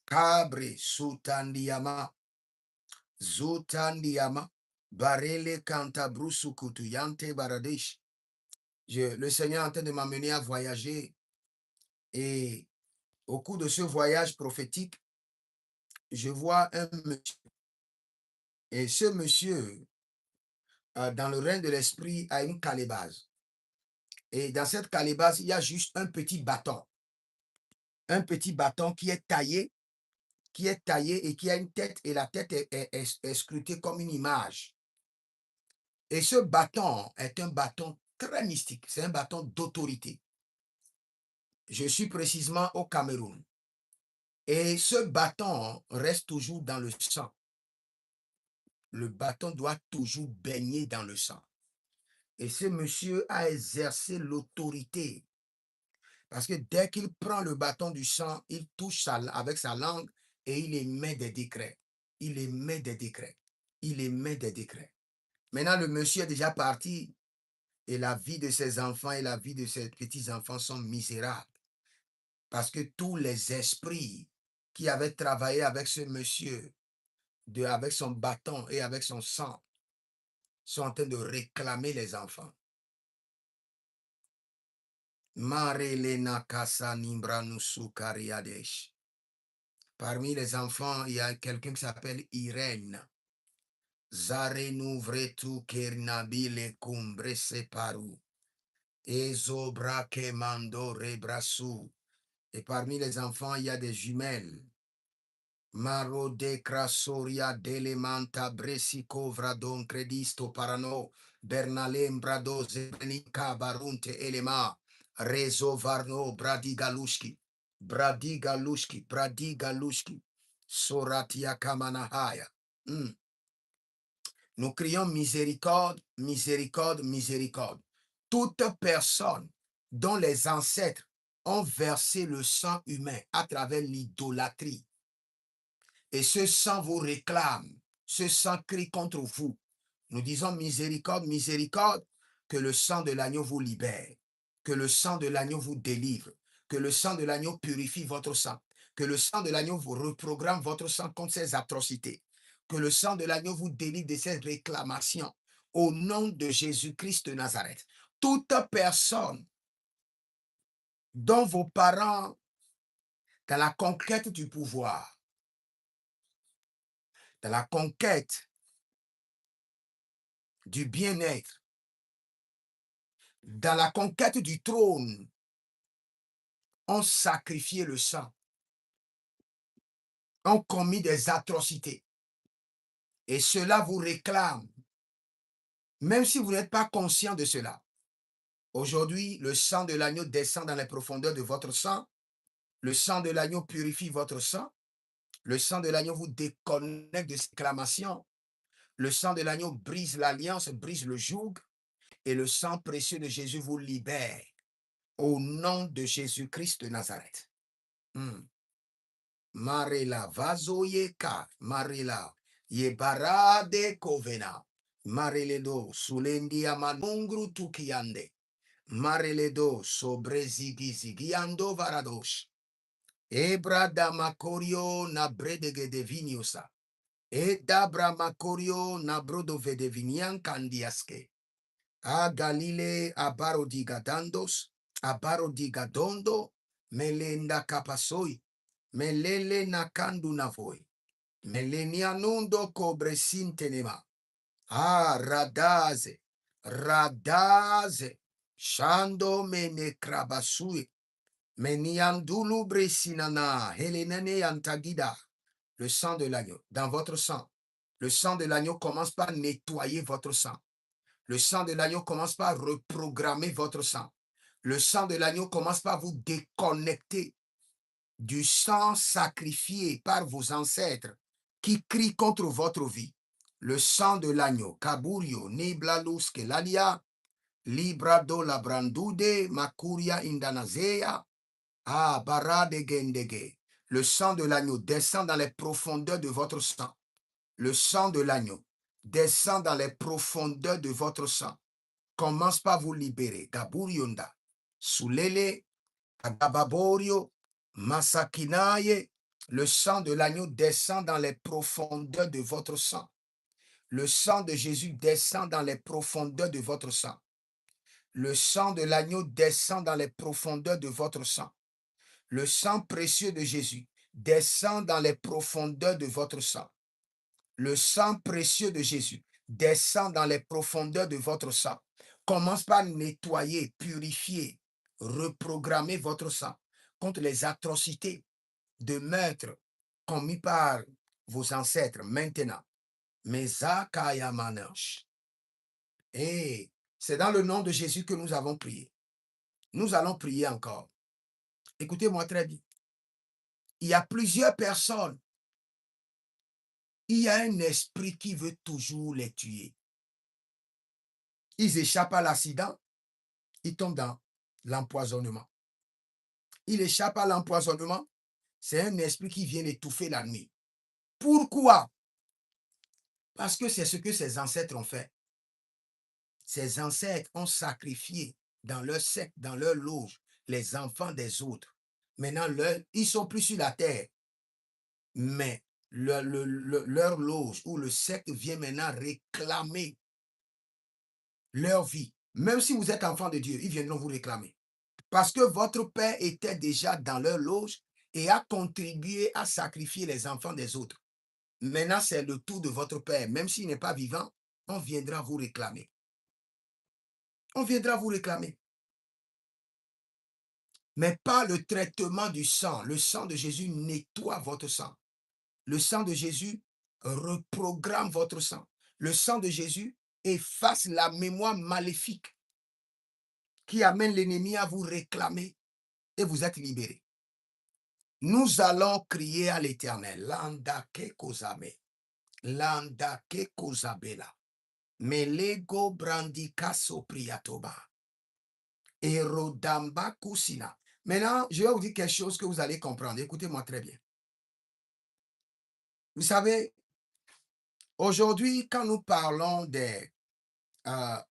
kabre sutandiama zutandiama barele kantabrusu kutuyante baradesh. Le Seigneur est en train de m'amener à voyager et au cours de ce voyage prophétique, je vois un monsieur. Et ce monsieur, dans le règne de l'esprit, a une calebasse. Et dans cette calebasse, il y a juste un petit bâton. Un petit bâton qui est taillé et qui a une tête, et la tête est scrutée comme une image. Et ce bâton est un bâton très mystique. C'est un bâton d'autorité. Je suis précisément au Cameroun. Et ce bâton reste toujours dans le sang. Le bâton doit toujours baigner dans le sang. Et ce monsieur a exercé l'autorité. Parce que dès qu'il prend le bâton du sang, il touche avec sa langue et il émet des décrets. Il émet des décrets. Il émet des décrets. Maintenant, le monsieur est déjà parti et la vie de ses enfants et la vie de ses petits-enfants sont misérables. Parce que tous les esprits qui avaient travaillé avec ce monsieur, avec son bâton et avec son sang, sont en train de réclamer les enfants. Marelena Kasa Nimbranusu Kariadesh. Parmi les enfants, il y a quelqu'un qui s'appelle Irène. Zarenu vretu kernabile kumbre separu. Ezobra kemando rebrasu. Et parmi les enfants, il y a des jumelles. Maro de crasoria delemanta bresico vradon credisto parano. Bernalem brado zebenika barunte elema. Rezo varno bradigalushki. Bradigalushki. Bradigalushki. Soratia kamanahaya. Nous crions miséricorde, miséricorde, miséricorde. Toute personne dont les ancêtres ont versé le sang humain à travers l'idolâtrie Et ce sang vous réclame, ce sang crie contre vous. Nous disons miséricorde, miséricorde, que le sang de l'agneau vous libère, que le sang de l'agneau vous délivre, que le sang de l'agneau purifie votre sang, que le sang de l'agneau vous reprogramme votre sang contre ces atrocités, que le sang de l'agneau vous délivre de ces réclamations. Au nom de Jésus-Christ de Nazareth, toute personne dont vos parents, dans la conquête du pouvoir, dans la conquête du bien-être, dans la conquête du trône, ont sacrifié le sang, ont commis des atrocités. Et cela vous réclame, même si vous n'êtes pas conscient de cela. Aujourd'hui, le sang de l'agneau descend dans les profondeurs de votre sang. Le sang de l'agneau purifie votre sang. Le sang de l'agneau vous déconnecte de ces réclamations. Le sang de l'agneau brise l'alliance, brise le joug. Et le sang précieux de Jésus vous libère. Au nom de Jésus-Christ de Nazareth. Marela vazoyeka, Marela yebarade kovena, Mareledo sulendia manungru tukiande, Mareledo sobrezigizigiando varadosh, Ebra damakorio na bredege de viniosa, Edabra makorio na brodo vedevinian candiaske, A Galile abarodigadandos, abarodigadondo, melenda capasoi, melele nakandu navoi, melenianundo cobresintenema, radaze, radaze, shando mene krabasui, meniandulu bresinana, helenene antagida, le sang de l'agneau, dans votre sang. Le sang de l'agneau commence par nettoyer votre sang. Le sang de l'agneau commence par reprogrammer votre sang. Le sang de l'agneau commence par vous déconnecter du sang sacrifié par vos ancêtres qui crient contre votre vie. Le sang de l'agneau, Kaburio, Niblalus, Kelalia, Librado Labrandude, Makuria Indanazea, Barade Gendege. Le sang de l'agneau descend dans les profondeurs de votre sang. Le sang de l'agneau descend dans les profondeurs de votre sang. Commence par vous libérer. Gaburionda, Sulele, Agababorio, Masakinaye. Le sang de l'agneau descend dans les profondeurs de votre sang. Le sang de Jésus descend dans les profondeurs de votre sang. Le sang de l'agneau descend dans les profondeurs de votre sang. Le sang précieux de Jésus descend dans les profondeurs de votre sang. Le sang précieux de Jésus descend dans les profondeurs de votre sang. Commence par nettoyer, purifier, reprogrammer votre sang contre les atrocités de meurtre commis par vos ancêtres maintenant. Et c'est dans le nom de Jésus que nous avons prié. Nous allons prier encore. Écoutez-moi très bien. Il y a plusieurs personnes. Il y a un esprit qui veut toujours les tuer. Ils échappent à l'accident, ils tombent dans l'empoisonnement. Ils échappent à l'empoisonnement, c'est un esprit qui vient étouffer la nuit. Pourquoi? Parce que c'est ce que ses ancêtres ont fait. Ses ancêtres ont sacrifié dans leur secte, dans leur loge, les enfants des autres. Maintenant, ils ne sont plus sur la terre, mais leur loge ou le secte vient maintenant réclamer leur vie. Même si vous êtes enfant de Dieu, ils viendront vous réclamer. Parce que votre père était déjà dans leur loge et a contribué à sacrifier les enfants des autres. Maintenant, c'est le tour de votre père. Même s'il n'est pas vivant, on viendra vous réclamer. On viendra vous réclamer. Mais pas le traitement du sang. Le sang de Jésus nettoie votre sang. Le sang de Jésus reprogramme votre sang. Le sang de Jésus efface la mémoire maléfique qui amène l'ennemi à vous réclamer et vous êtes libérés. Nous allons crier à l'Éternel. Landa ke kozame. Landa ke kozabela. Melego brandika sopriatoba. Erodamba kusina. Maintenant, je vais vous dire quelque chose que vous allez comprendre. Écoutez-moi très bien. Vous savez, aujourd'hui, quand nous parlons euh,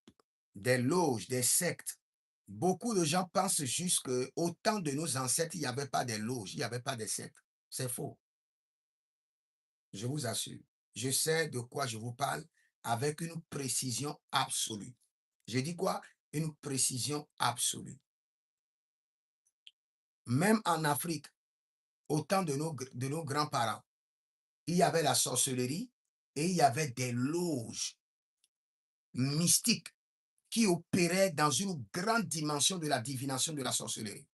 des loges, des sectes, beaucoup de gens pensent juste qu'au temps de nos ancêtres, il n'y avait pas de loges, il n'y avait pas de sectes. C'est faux, je vous assure. Je sais de quoi je vous parle avec une précision absolue. Je dis quoi? Une précision absolue. Même en Afrique, au temps de nos grands-parents, il y avait la sorcellerie et il y avait des loges mystiques qui opéraient dans une grande dimension de la divination de la sorcellerie.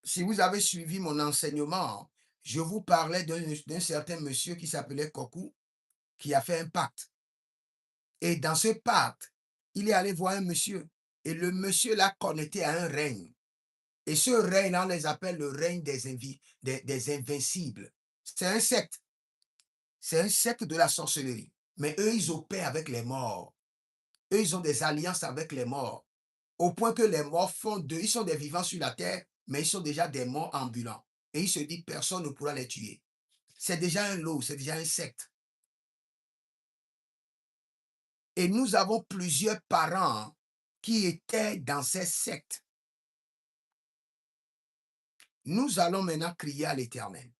Si vous avez suivi mon enseignement, je vous parlais d'un certain monsieur qui s'appelait Kokou, qui a fait un pacte. Et dans ce pacte, il est allé voir un monsieur. Et le monsieur l'a connecté à un règne. Et ce règne, on les appelle le règne des invincibles. C'est un secte. C'est un secte de la sorcellerie. Mais eux, ils opèrent avec les morts. Eux, ils ont des alliances avec les morts. Au point que les morts font d'eux, ils sont des vivants sur la terre, mais ils sont déjà des morts ambulants. Et ils se disent, personne ne pourra les tuer. C'est déjà un lot, c'est déjà un secte. Et nous avons plusieurs parents qui étaient dans ces sectes. Nous allons maintenant crier à l'Éternel.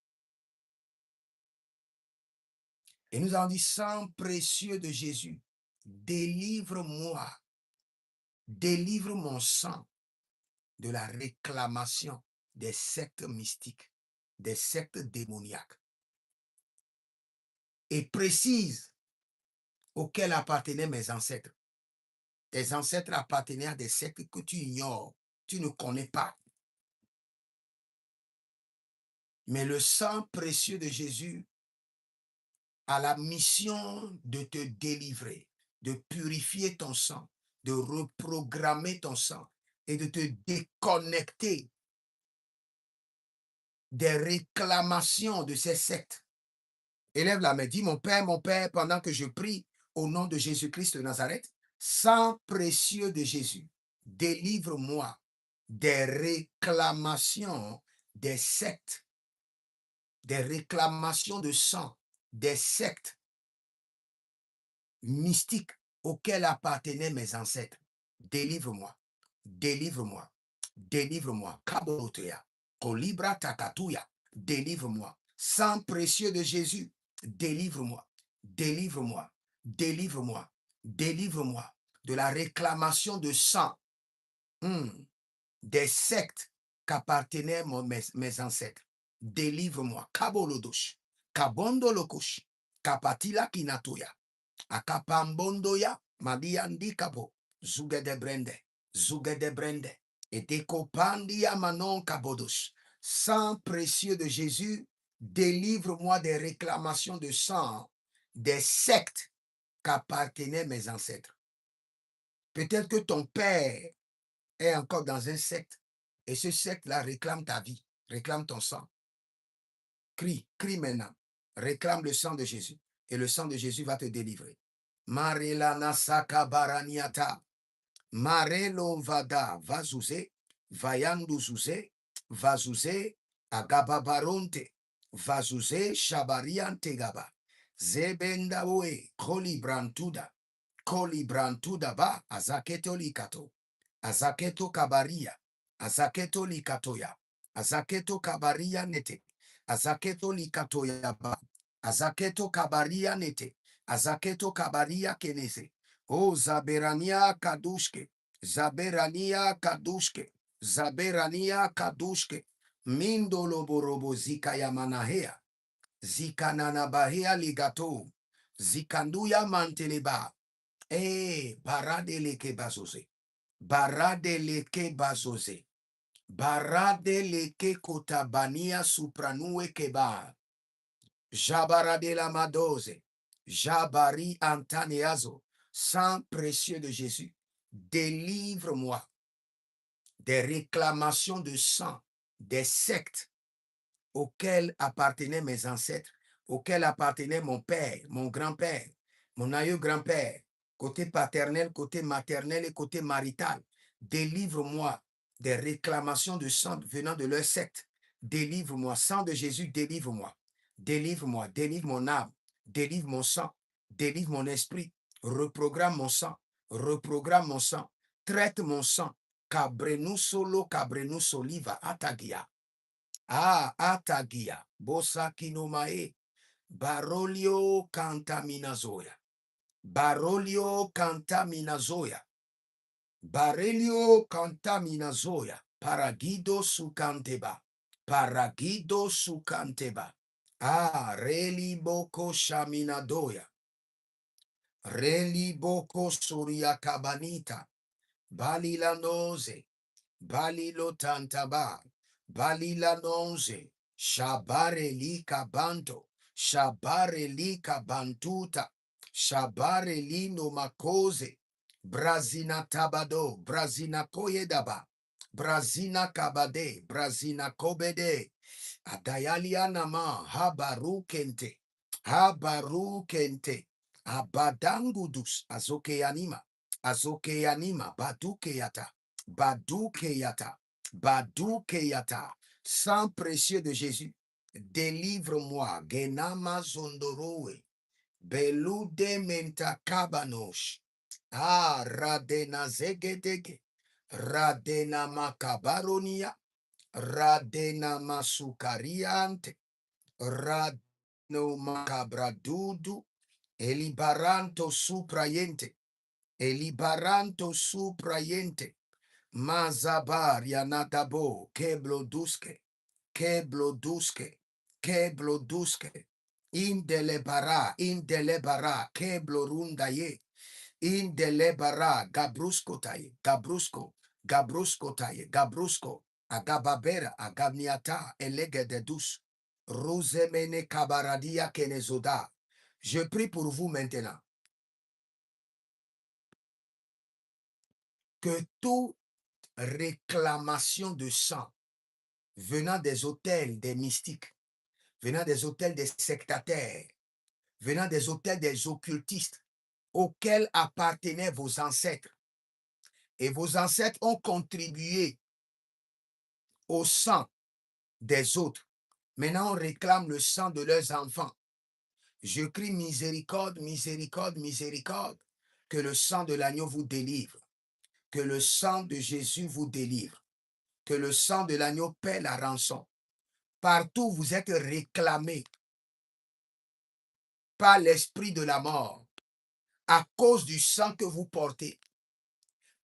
Et nous allons dire, sang précieux de Jésus, délivre-moi, délivre mon sang de la réclamation des sectes mystiques, des sectes démoniaques. Et précise auxquels appartenaient mes ancêtres. Tes ancêtres appartenaient à des sectes que tu ignores, tu ne connais pas. Mais le sang précieux de Jésus a la mission de te délivrer, de purifier ton sang, de reprogrammer ton sang et de te déconnecter des réclamations de ces sectes. Élève la main, dis mon Père, pendant que je prie au nom de Jésus-Christ de Nazareth, sang précieux de Jésus, délivre-moi des réclamations des sectes, des réclamations de sang, des sectes mystiques auxquels appartenaient mes ancêtres. Délivre-moi, délivre-moi, délivre-moi. Kaborotea, Kolibra Takatuya, délivre-moi. Sang précieux de Jésus, délivre-moi, délivre-moi, délivre-moi, délivre-moi de la réclamation de sang des sectes qu'appartenaient mes ancêtres. Délivre-moi. Kabolodosh, Kabondolokosh, Kapatila Kinatoya, Akapambondoya, Madiandi Kabo, Zuge de Brende, et Dekopandia Manon Kabodosh. Sang précieux de Jésus, délivre-moi des réclamations de sang des sectes qu'appartenaient mes ancêtres. Peut-être que ton père est encore dans un secte et ce secte-là réclame ta vie, réclame ton sang. Crie, crie maintenant. Réclame le sang de Jésus et le sang de Jésus va te délivrer. Marelana Saka Baraniata. Marelo Vada Vazuze, Vayanduzuze, Vazuze, Agababaronte, Vazuze, Shabariante Gaba, Zebendawe, Kolibrantuda ba, Azaketo Likato, Azaketo Kabaria, Azaketo Likatoya, Azaketo Kabaria Nete, Azaketo Likatoya ba, Azaketo Kabaria Nete, Azaketo Kabaria Kenese, O Zaberania Kadushke, Zaberania Kadushke, Zaberania Kadushke, Mindolo Borobo Zika Yamanahea, Zikananabahea Ligato, Zikanduya Manteleba, Baradeleke Bazose, Baradeleke Bazose, Baradeleke Kotabania Supranue Keba, Jabaradela Madose, Jabari Antaneazo, sang précieux de Jésus, délivre-moi des réclamations de sang, des sectes auxquelles appartenaient mes ancêtres, auxquels appartenait mon père, mon grand-père, mon aïeux grand-père, côté paternel, côté maternel et côté marital. Délivre-moi des réclamations de sang venant de leur secte. délivre-moi. Sang de Jésus, délivre-moi. Délivre-moi, délivre mon âme, délivre mon sang, délivre mon esprit, reprogramme mon sang, reprogramme mon sang, traite mon sang. Cabrenu solo, cabrenu soliva, atagia. Ah, atagia. Bosa kinomae. Barolio cantaminazoya. Barolio cantaminazoya. Barelio cantaminazoya. Paragido sucanteba. Paragido sucanteba. Ah, reli boko shaminadoya. Reli boko suria cabanita. Balila noze. Balilo tantaba. Balila noze. Shabare li cabanto. Shabare li cabantuta. Shabare li no makoze. Brazina tabado. Brazina koyedaba. Brazina kabade. Brazina kobede. Adayalianama. Habarukente. Habarukente. Abadangudus. Azoke anima. Azoke anima. Baduke yata. Baduke yata. Baduke yata. Sang précieux de Jésus, délivre-moi. Genama zondorowe. Belude menta kabanosh. Ah, radena zegedege. Radena makabaronia. Radena masukariante. Radno makabradudu. Elibaranto suprayente. Elibaranto suprayente. Mazabar yanadabo. Keblo duske. Keblo duske. Keblo duske. Indelebara, keblo rundaye. Indelebara, gabruskotaye, gabrusko, gabruskotaye, gabrusko, agababera, agabniata, elegededus, rosemene kabaradia kenezoda. Je prie pour vous maintenant que toute réclamation de sang venant des autels des mystiques, venant des autels des sectataires, venant des autels des occultistes auxquels appartenaient vos ancêtres, et vos ancêtres ont contribué au sang des autres. Maintenant, on réclame le sang de leurs enfants. Je crie miséricorde, miséricorde, miséricorde. Que le sang de l'agneau vous délivre. Que le sang de Jésus vous délivre. Que le sang de l'agneau paie la rançon. Partout, vous êtes réclamés par l'esprit de la mort à cause du sang que vous portez.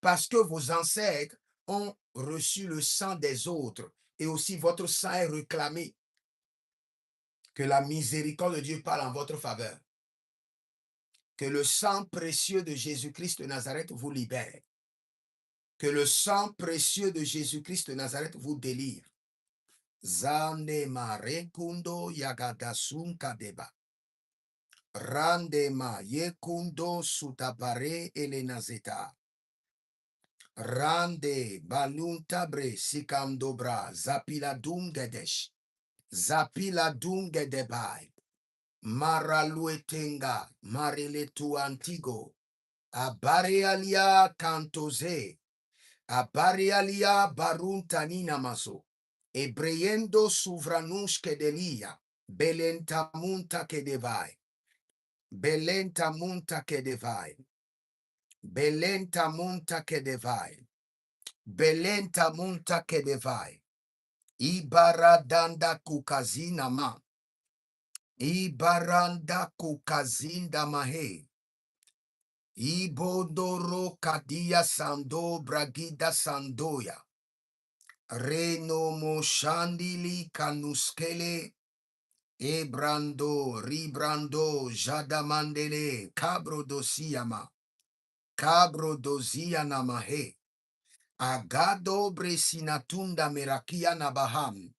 Parce que vos ancêtres ont reçu le sang des autres et aussi votre sang est réclamé. Que la miséricorde de Dieu parle en votre faveur. Que le sang précieux de Jésus-Christ de Nazareth vous libère. Que le sang précieux de Jésus-Christ de Nazareth vous délivre. Zanema rekundo yagadasun kadeba. Randema yekundo sutabare elenazeta. Rande baluntabre sikandobra zapila dungedesh. Zapila dungedebai. Maraluetenga mariletu antigo. Abarealia cantoze. Abarealia baruntanina maso. Ebreyendo suvranush kedelia. Belenta munta kedevai. Belenta munta kedevai. Belenta munta kedevai. Belenta munta kedevai. Ibaradanda kukazina ma. Ibaranda kukazinda mahe. Ibodoro kadia sando bragida sandoya. Reno moshandili kanuskele. Ebrando, ribrando, jadamandele, cabro dosiyama. Cabro dosiana mahe. Agado bresinatunda merakia nabaham.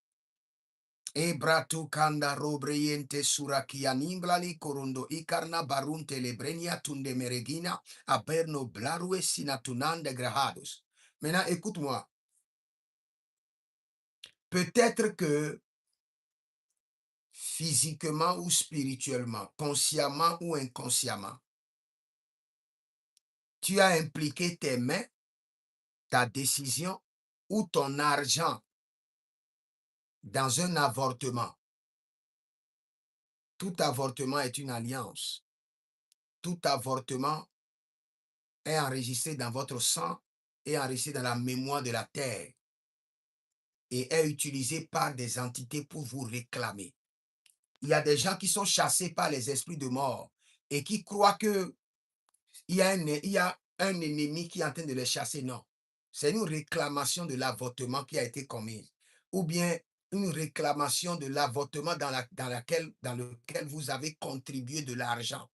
Ebratu kanda robreyente surakia nimblali korondo ikarna barunte lebrenia tunde meregina aperno blarue sinatunande grahados. Maintenant, écoute-moi. Peut-être que physiquement ou spirituellement, consciemment ou inconsciemment, tu as impliqué tes mains, ta décision ou ton argent dans un avortement. Tout avortement est une alliance. Tout avortement est enregistré dans votre sang et enregistré dans la mémoire de la terre et est utilisé par des entités pour vous réclamer. Il y a des gens qui sont chassés par les esprits de mort et qui croient que il y a un ennemi qui est en train de les chasser. Non. C'est une réclamation de l'avortement qui a été commise. Ou bien une réclamation de l'avortement dans lequel vous avez contribué de l'argent.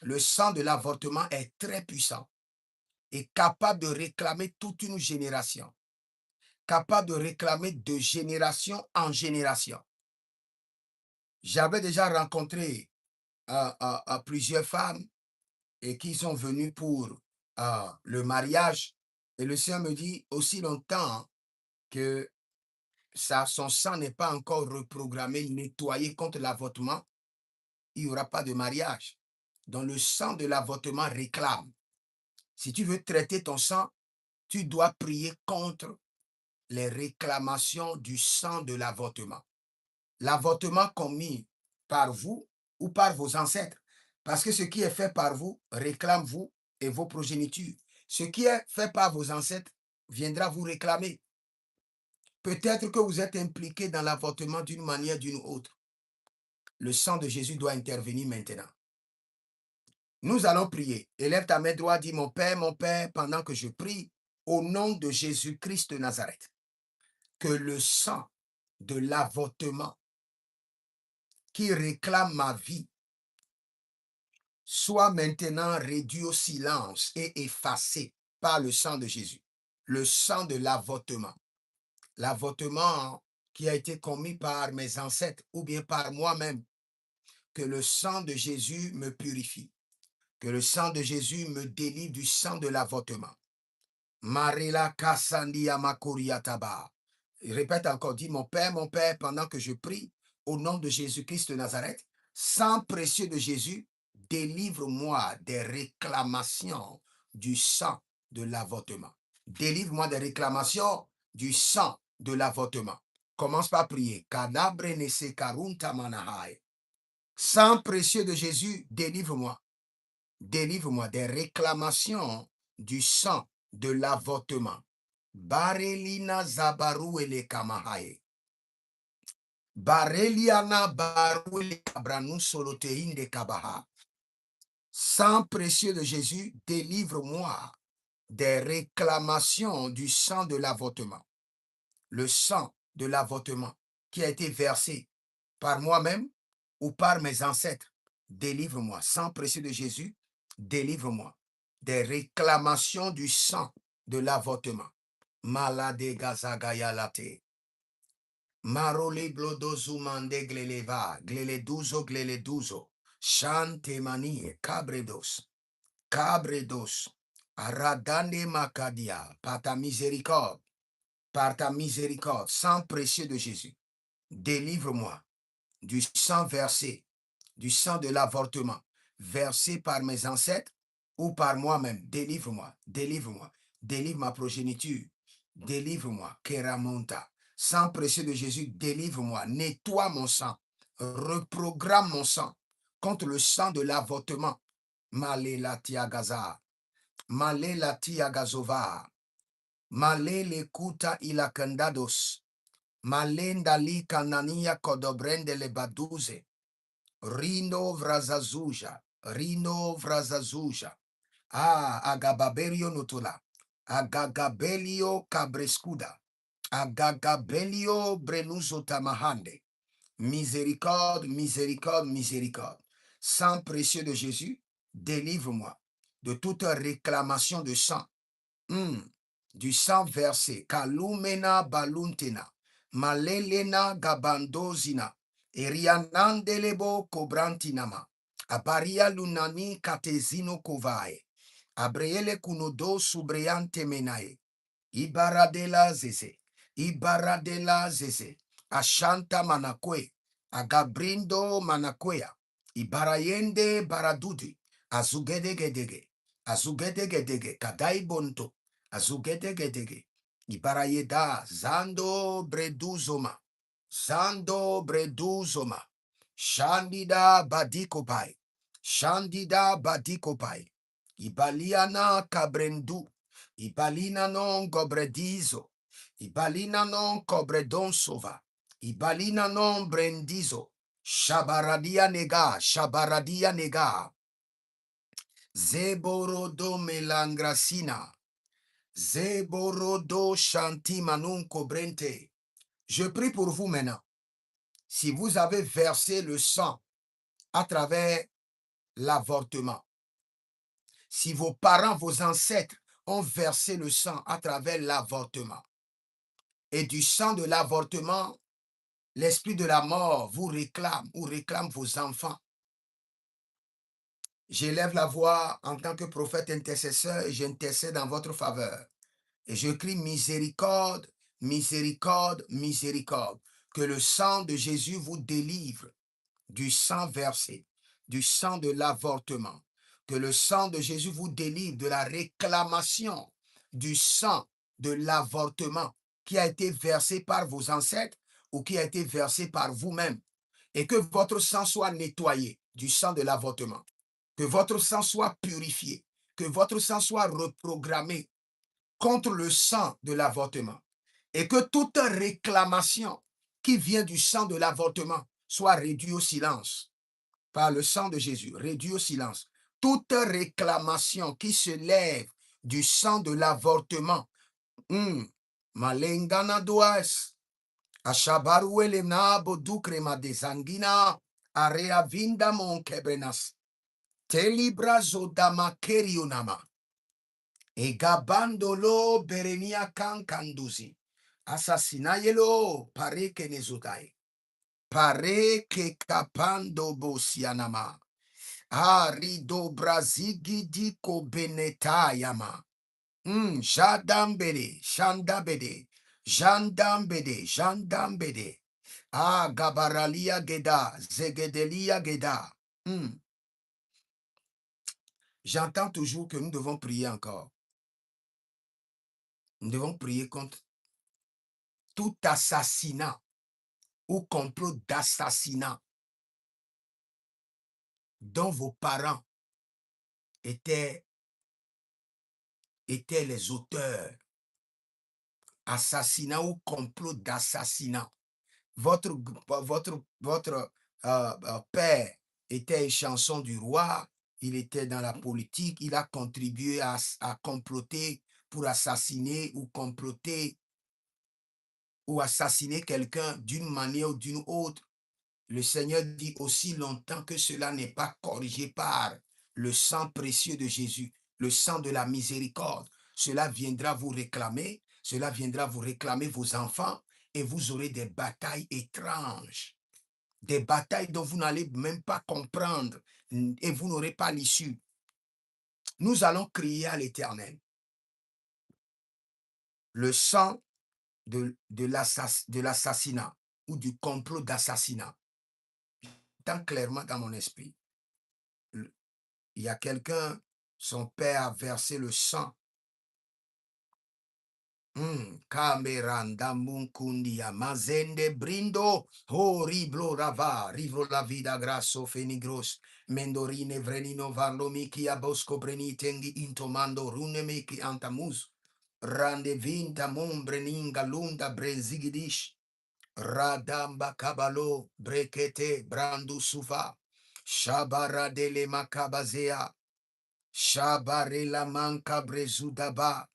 Le sang de l'avortement est très puissant et capable de réclamer toute une génération. Capable de réclamer de génération en génération. J'avais déjà rencontré plusieurs femmes et qui sont venues pour le mariage. Et le Seigneur me dit, aussi longtemps que son sang n'est pas encore reprogrammé, nettoyé contre l'avortement, il n'y aura pas de mariage. Donc le sang de l'avortement réclame. Si tu veux traiter ton sang, tu dois prier contre les réclamations du sang de l'avortement. L'avortement commis par vous ou par vos ancêtres. Parce que ce qui est fait par vous réclame vous et vos progénitures. Ce qui est fait par vos ancêtres viendra vous réclamer. Peut-être que vous êtes impliqué dans l'avortement d'une manière ou d'une autre. Le sang de Jésus doit intervenir maintenant. Nous allons prier. Élève ta main droite, dis mon Père, pendant que je prie, au nom de Jésus-Christ de Nazareth, que le sang de l'avortement qui réclame ma vie soit maintenant réduit au silence et effacé par le sang de Jésus. Le sang de l'avortement. L'avortement qui a été commis par mes ancêtres ou bien par moi-même. Que le sang de Jésus me purifie. Que le sang de Jésus me délivre du sang de l'avortement. Marila Kassandi Amakuriataba. Répète encore, dis mon Père, pendant que je prie, au nom de Jésus-Christ de Nazareth, sang précieux de Jésus, délivre-moi des réclamations du sang de l'avortement. Délivre-moi des réclamations du sang de l'avortement. Commence par prier. Kadabre nese karunta manahai. Sang précieux de Jésus, délivre-moi. Délivre-moi des réclamations du sang de l'avortement. Barelina zabaru ele kamahae. Bareliana baru ele kabranu soloteinde kabaha. Sang précieux de Jésus, délivre-moi des réclamations du sang de l'avortement. Le sang de l'avortement qui a été versé par moi-même ou par mes ancêtres. Délivre-moi. Sang précieux de Jésus, délivre-moi des réclamations du sang de l'avortement. Malade gazagaya late. Maroli blodozu mande gleleva, gleleduzo, chante manie, cabredos, aradane makadia, par ta miséricorde, sang précieux de Jésus, délivre-moi du sang versé, du sang de l'avortement, versé par mes ancêtres ou par moi-même. Délivre-moi, délivre-moi, délivre ma progéniture, délivre-moi, Keramonta. Sang précieux de Jésus, délivre-moi, nettoie mon sang, reprogramme mon sang contre le sang de l'avortement. Malela tiagaza, malela tiagazova, malele kuta ilakandados, malenda li kanania kodobrende le baduze, Rino vrazazuja, Rino vrazazuja. Agababerio notola. Agagabelio cabrescuda. Agagabelio brenuso tamahande. Miséricorde, miséricorde, miséricorde. Sang précieux de Jésus, délivre-moi de toute réclamation de sang. Du sang versé. Kalumena baluntena. Malelena gabandozina. Erianandelebo cobrantinama. Abaria lunani katezino kovae. Abrele kunodo subreante menae. Ibaradela zeze. Ibaradela zeze. Ashanta manakwe. Agabrindo manakwea. Ibarayende baradudi. Azugedegedege. Azugedegedege. Kadai bonto. Azugedegedege. Ibarayeda, Zando Breduzoma, Zando Breduzoma, Shandida Badikopai, Shandida Badikopai, Ibaliana Cabrendu, Ibalina non Gobredizo, Ibalina non Cobredon Sova, Ibalina non Brendizo, Shabaradia nega, Zeborodo melangrasina, Zeborodo shanti manon cobrente. Je prie pour vous maintenant. Si vous avez versé le sang à travers l'avortement, si vos parents, vos ancêtres ont versé le sang à travers l'avortement, et du sang de l'avortement, l'esprit de la mort vous réclame ou réclame vos enfants, j'élève la voix en tant que prophète intercesseur et j'intercède en votre faveur. Et je crie miséricorde, miséricorde, miséricorde. Que le sang de Jésus vous délivre du sang versé, du sang de l'avortement. Que le sang de Jésus vous délivre de la réclamation du sang de l'avortement qui a été versé par vos ancêtres ou qui a été versé par vous-même. Et que votre sang soit nettoyé du sang de l'avortement. Que votre sang soit purifié. Que votre sang soit reprogrammé contre le sang de l'avortement. Et que toute réclamation qui vient du sang de l'avortement soit réduite au silence par le sang de Jésus, réduit au silence. Toute réclamation qui se lève du sang de l'avortement, malengana does, ashabaruele na bodukrema de zangina, area vinda mon kebrenas, telibra zodama kerionama, e gabandolo berenia kankanduzi, assassinayelo pare que nezutai, pare que capando bosianama. Arido brazigi diko benetayama. Jadambede, Shandabede, Jandambede, Jandambede. Ah, Gabaralia Geda, Zegedelia Geda. J'entends toujours que nous devons prier encore. Nous devons prier contre tout assassinat ou complot d'assassinat dont vos parents étaient les auteurs. Assassinat ou complot d'assassinat. Votre père était un chanson du roi, il était dans la politique, il a contribué à comploter pour assassiner ou comploter ou assassiner quelqu'un d'une manière ou d'une autre. Le Seigneur dit aussi longtemps que cela n'est pas corrigé par le sang précieux de Jésus, le sang de la miséricorde. Cela viendra vous réclamer, cela viendra vous réclamer vos enfants et vous aurez des batailles étranges, des batailles dont vous n'allez même pas comprendre et vous n'aurez pas l'issue. Nous allons crier à l'Éternel. Le sang de l'assassinat ou du complot d'assassinat, tant clairement dans mon esprit. Il y a quelqu'un, son père a versé le sang. Cameranda munkundia mazende brindo horriblo rava rivro la vida grasso fenigros mendorine vrenino varlomiki a bosco brenitengi intomando runemiki antamus rande vinta breninga lunda brezigidish radamba kabalo brekete brandu sufa shabara dele makabazea shabare la manka brezudaba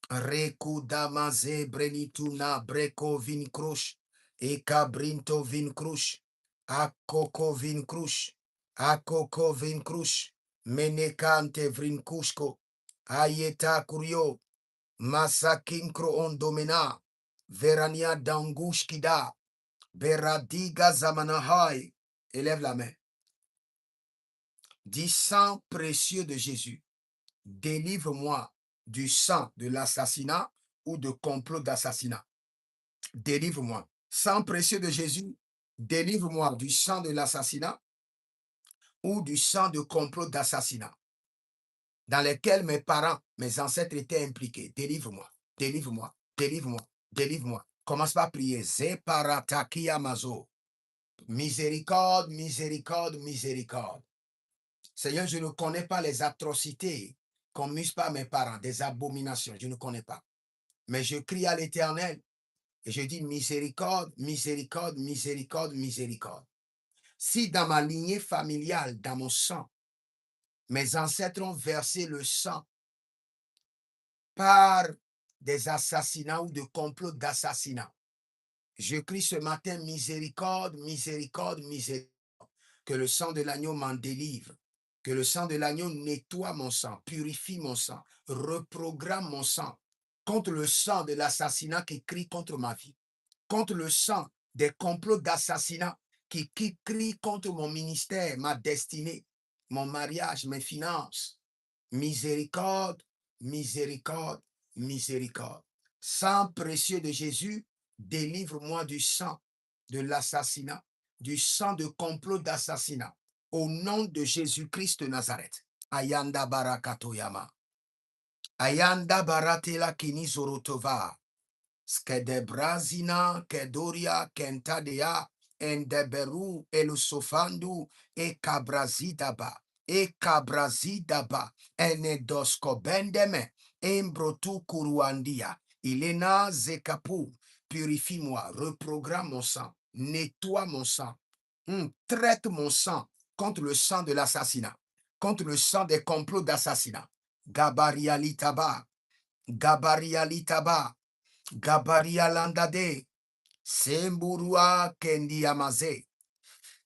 Reku damaze brenituna breko vin krush, eka brinto vin krush, akoko vin krush, akoko vin krush, menekante vrin kushko, ayeta kurio, masakinkro ondomena, verania dangushkida, beradiga zamanahai. Élève la main. Dis sang précieux de Jésus, délivre-moi du sang de l'assassinat ou de complot d'assassinat. Délivre-moi. Sang précieux de Jésus, délivre-moi du sang de l'assassinat ou du sang de complot d'assassinat dans lesquels mes parents, mes ancêtres étaient impliqués. Délivre-moi, délivre-moi, délivre-moi, délivre-moi. Commence par prier. Zeparataki Amazo. Miséricorde, miséricorde, miséricorde. Seigneur, je ne connais pas les atrocités commises par mes parents, des abominations, je ne connais pas. Mais je crie à l'Éternel et je dis miséricorde, miséricorde, miséricorde, miséricorde. Si dans ma lignée familiale, dans mon sang, mes ancêtres ont versé le sang par des assassinats ou de complots d'assassinat, je crie ce matin miséricorde, miséricorde, miséricorde. Que le sang de l'agneau m'en délivre. Que le sang de l'agneau nettoie mon sang, purifie mon sang, reprogramme mon sang contre le sang de l'assassinat qui crie contre ma vie, contre le sang des complots d'assassinat qui crient contre mon ministère, ma destinée, mon mariage, mes finances. Miséricorde, miséricorde, miséricorde. Sang précieux de Jésus, délivre-moi du sang de l'assassinat, du sang de complot d'assassinat. Au nom de Jésus-Christ de Nazareth. Ayanda barakatoyama. Ayanda baratela kinizorotova. Skedebrazina, Kedoria, Kentadea, Endeberu, Elusofandu, Ekabrazidaba, Ekabrazidaba, Enedoskobendeme, Embrotu Kuruandia, Ilena Zekapu, purifie-moi, reprogramme mon sang, nettoie mon sang, traite mon sang contre le sang de l'assassinat, contre le sang des complots d'assassinat. Gabarialitaba, Gabarialitaba, Gabaria landade, Semburua kendiamaze,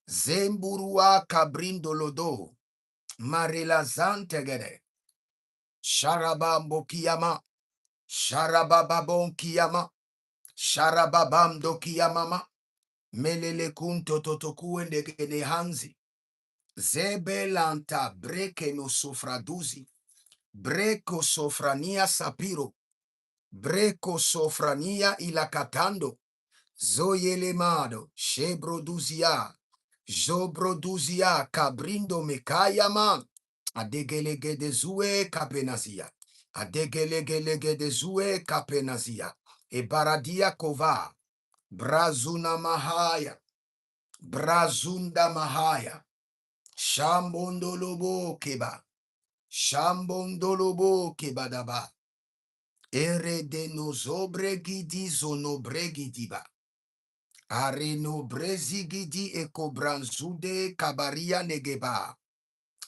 Zemburua kabrindo lodo, Marila zantegere, Sharabambo kiyama, Sharabababon kiyama, Sharababamdo kiyamama, Melele kunto totoku endegene hanzi, Zebelanta breke no sofraduzi, Breko sofrania sapiro, Breko sofrania ilakatando, Zoyelemado, Shebroduzia, Jobroduzia, Cabrindo Mekayama, Adegelegedezue Kapenazia, Adegelegedezue Kapenazia, Ebaradia Kova, Brazuna Mahaya, Brazunda Mahaya, Shambondolobo Keba, Shambondolobo Kebadaba, Ere de nozobre gidi zonobre gidiba. Areno brezigidi ekobranzude kabaria negeba.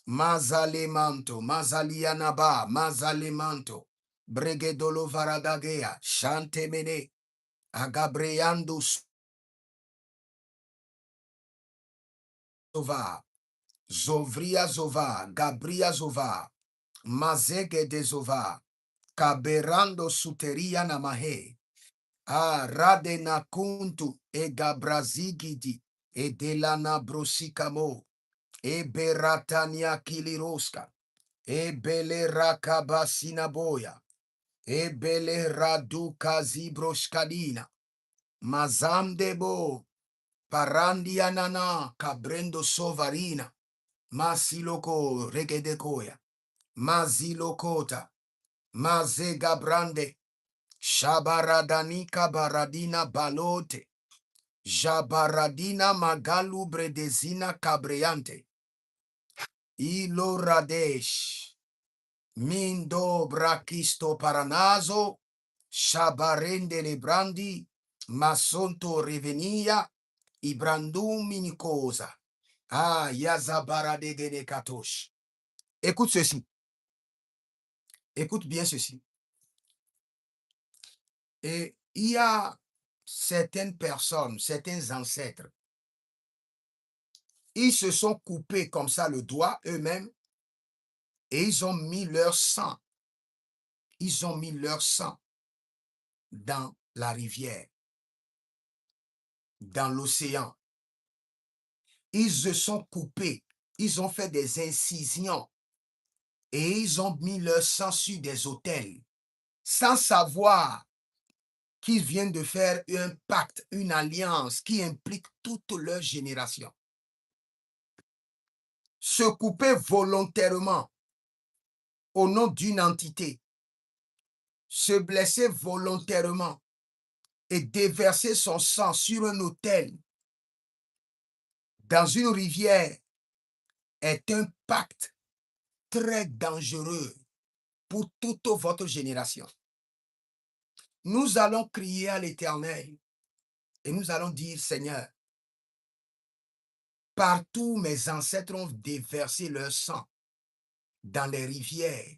Mazalemanto, mazalianaba, mazalemanto. Bregedolo varadagea, chantemene, agabreando sova, zovria zova, gabria zova, mazege de zova, kaberando suteria namahe. Radena kuntu e gabrazigidi e delana brosikamo e beratania kiliroska e bele rakabasina boya e bele raduka zibroskadina mazamdebo parandianana kabrendo sovarina masiloko regedekoya mazilokota mazegabrande Shabaradanika baradina balote. Jabaradina magalu bredezina cabreante. Ilo radesh. Mindo brakisto paranazo. Shabarende lebrandi. Masonto revenia. Ibrandum minicosa. Yazabaradegene katosh. Écoute ceci. Écoute bien ceci. Et il y a certaines personnes, certains ancêtres, ils se sont coupés comme ça le doigt eux-mêmes et ils ont mis leur sang. Ils ont mis leur sang dans la rivière, dans l'océan. Ils se sont coupés, ils ont fait des incisions et ils ont mis leur sang sur des autels sans savoir qu'ils viennent de faire un pacte, une alliance qui implique toute leur génération. Se couper volontairement au nom d'une entité se blesser volontairement et déverser son sang sur un autel, dans une rivière, est un pacte très dangereux pour toute votre génération. Nous allons crier à l'Éternel et nous allons dire, Seigneur, partout mes ancêtres ont déversé leur sang, dans les rivières,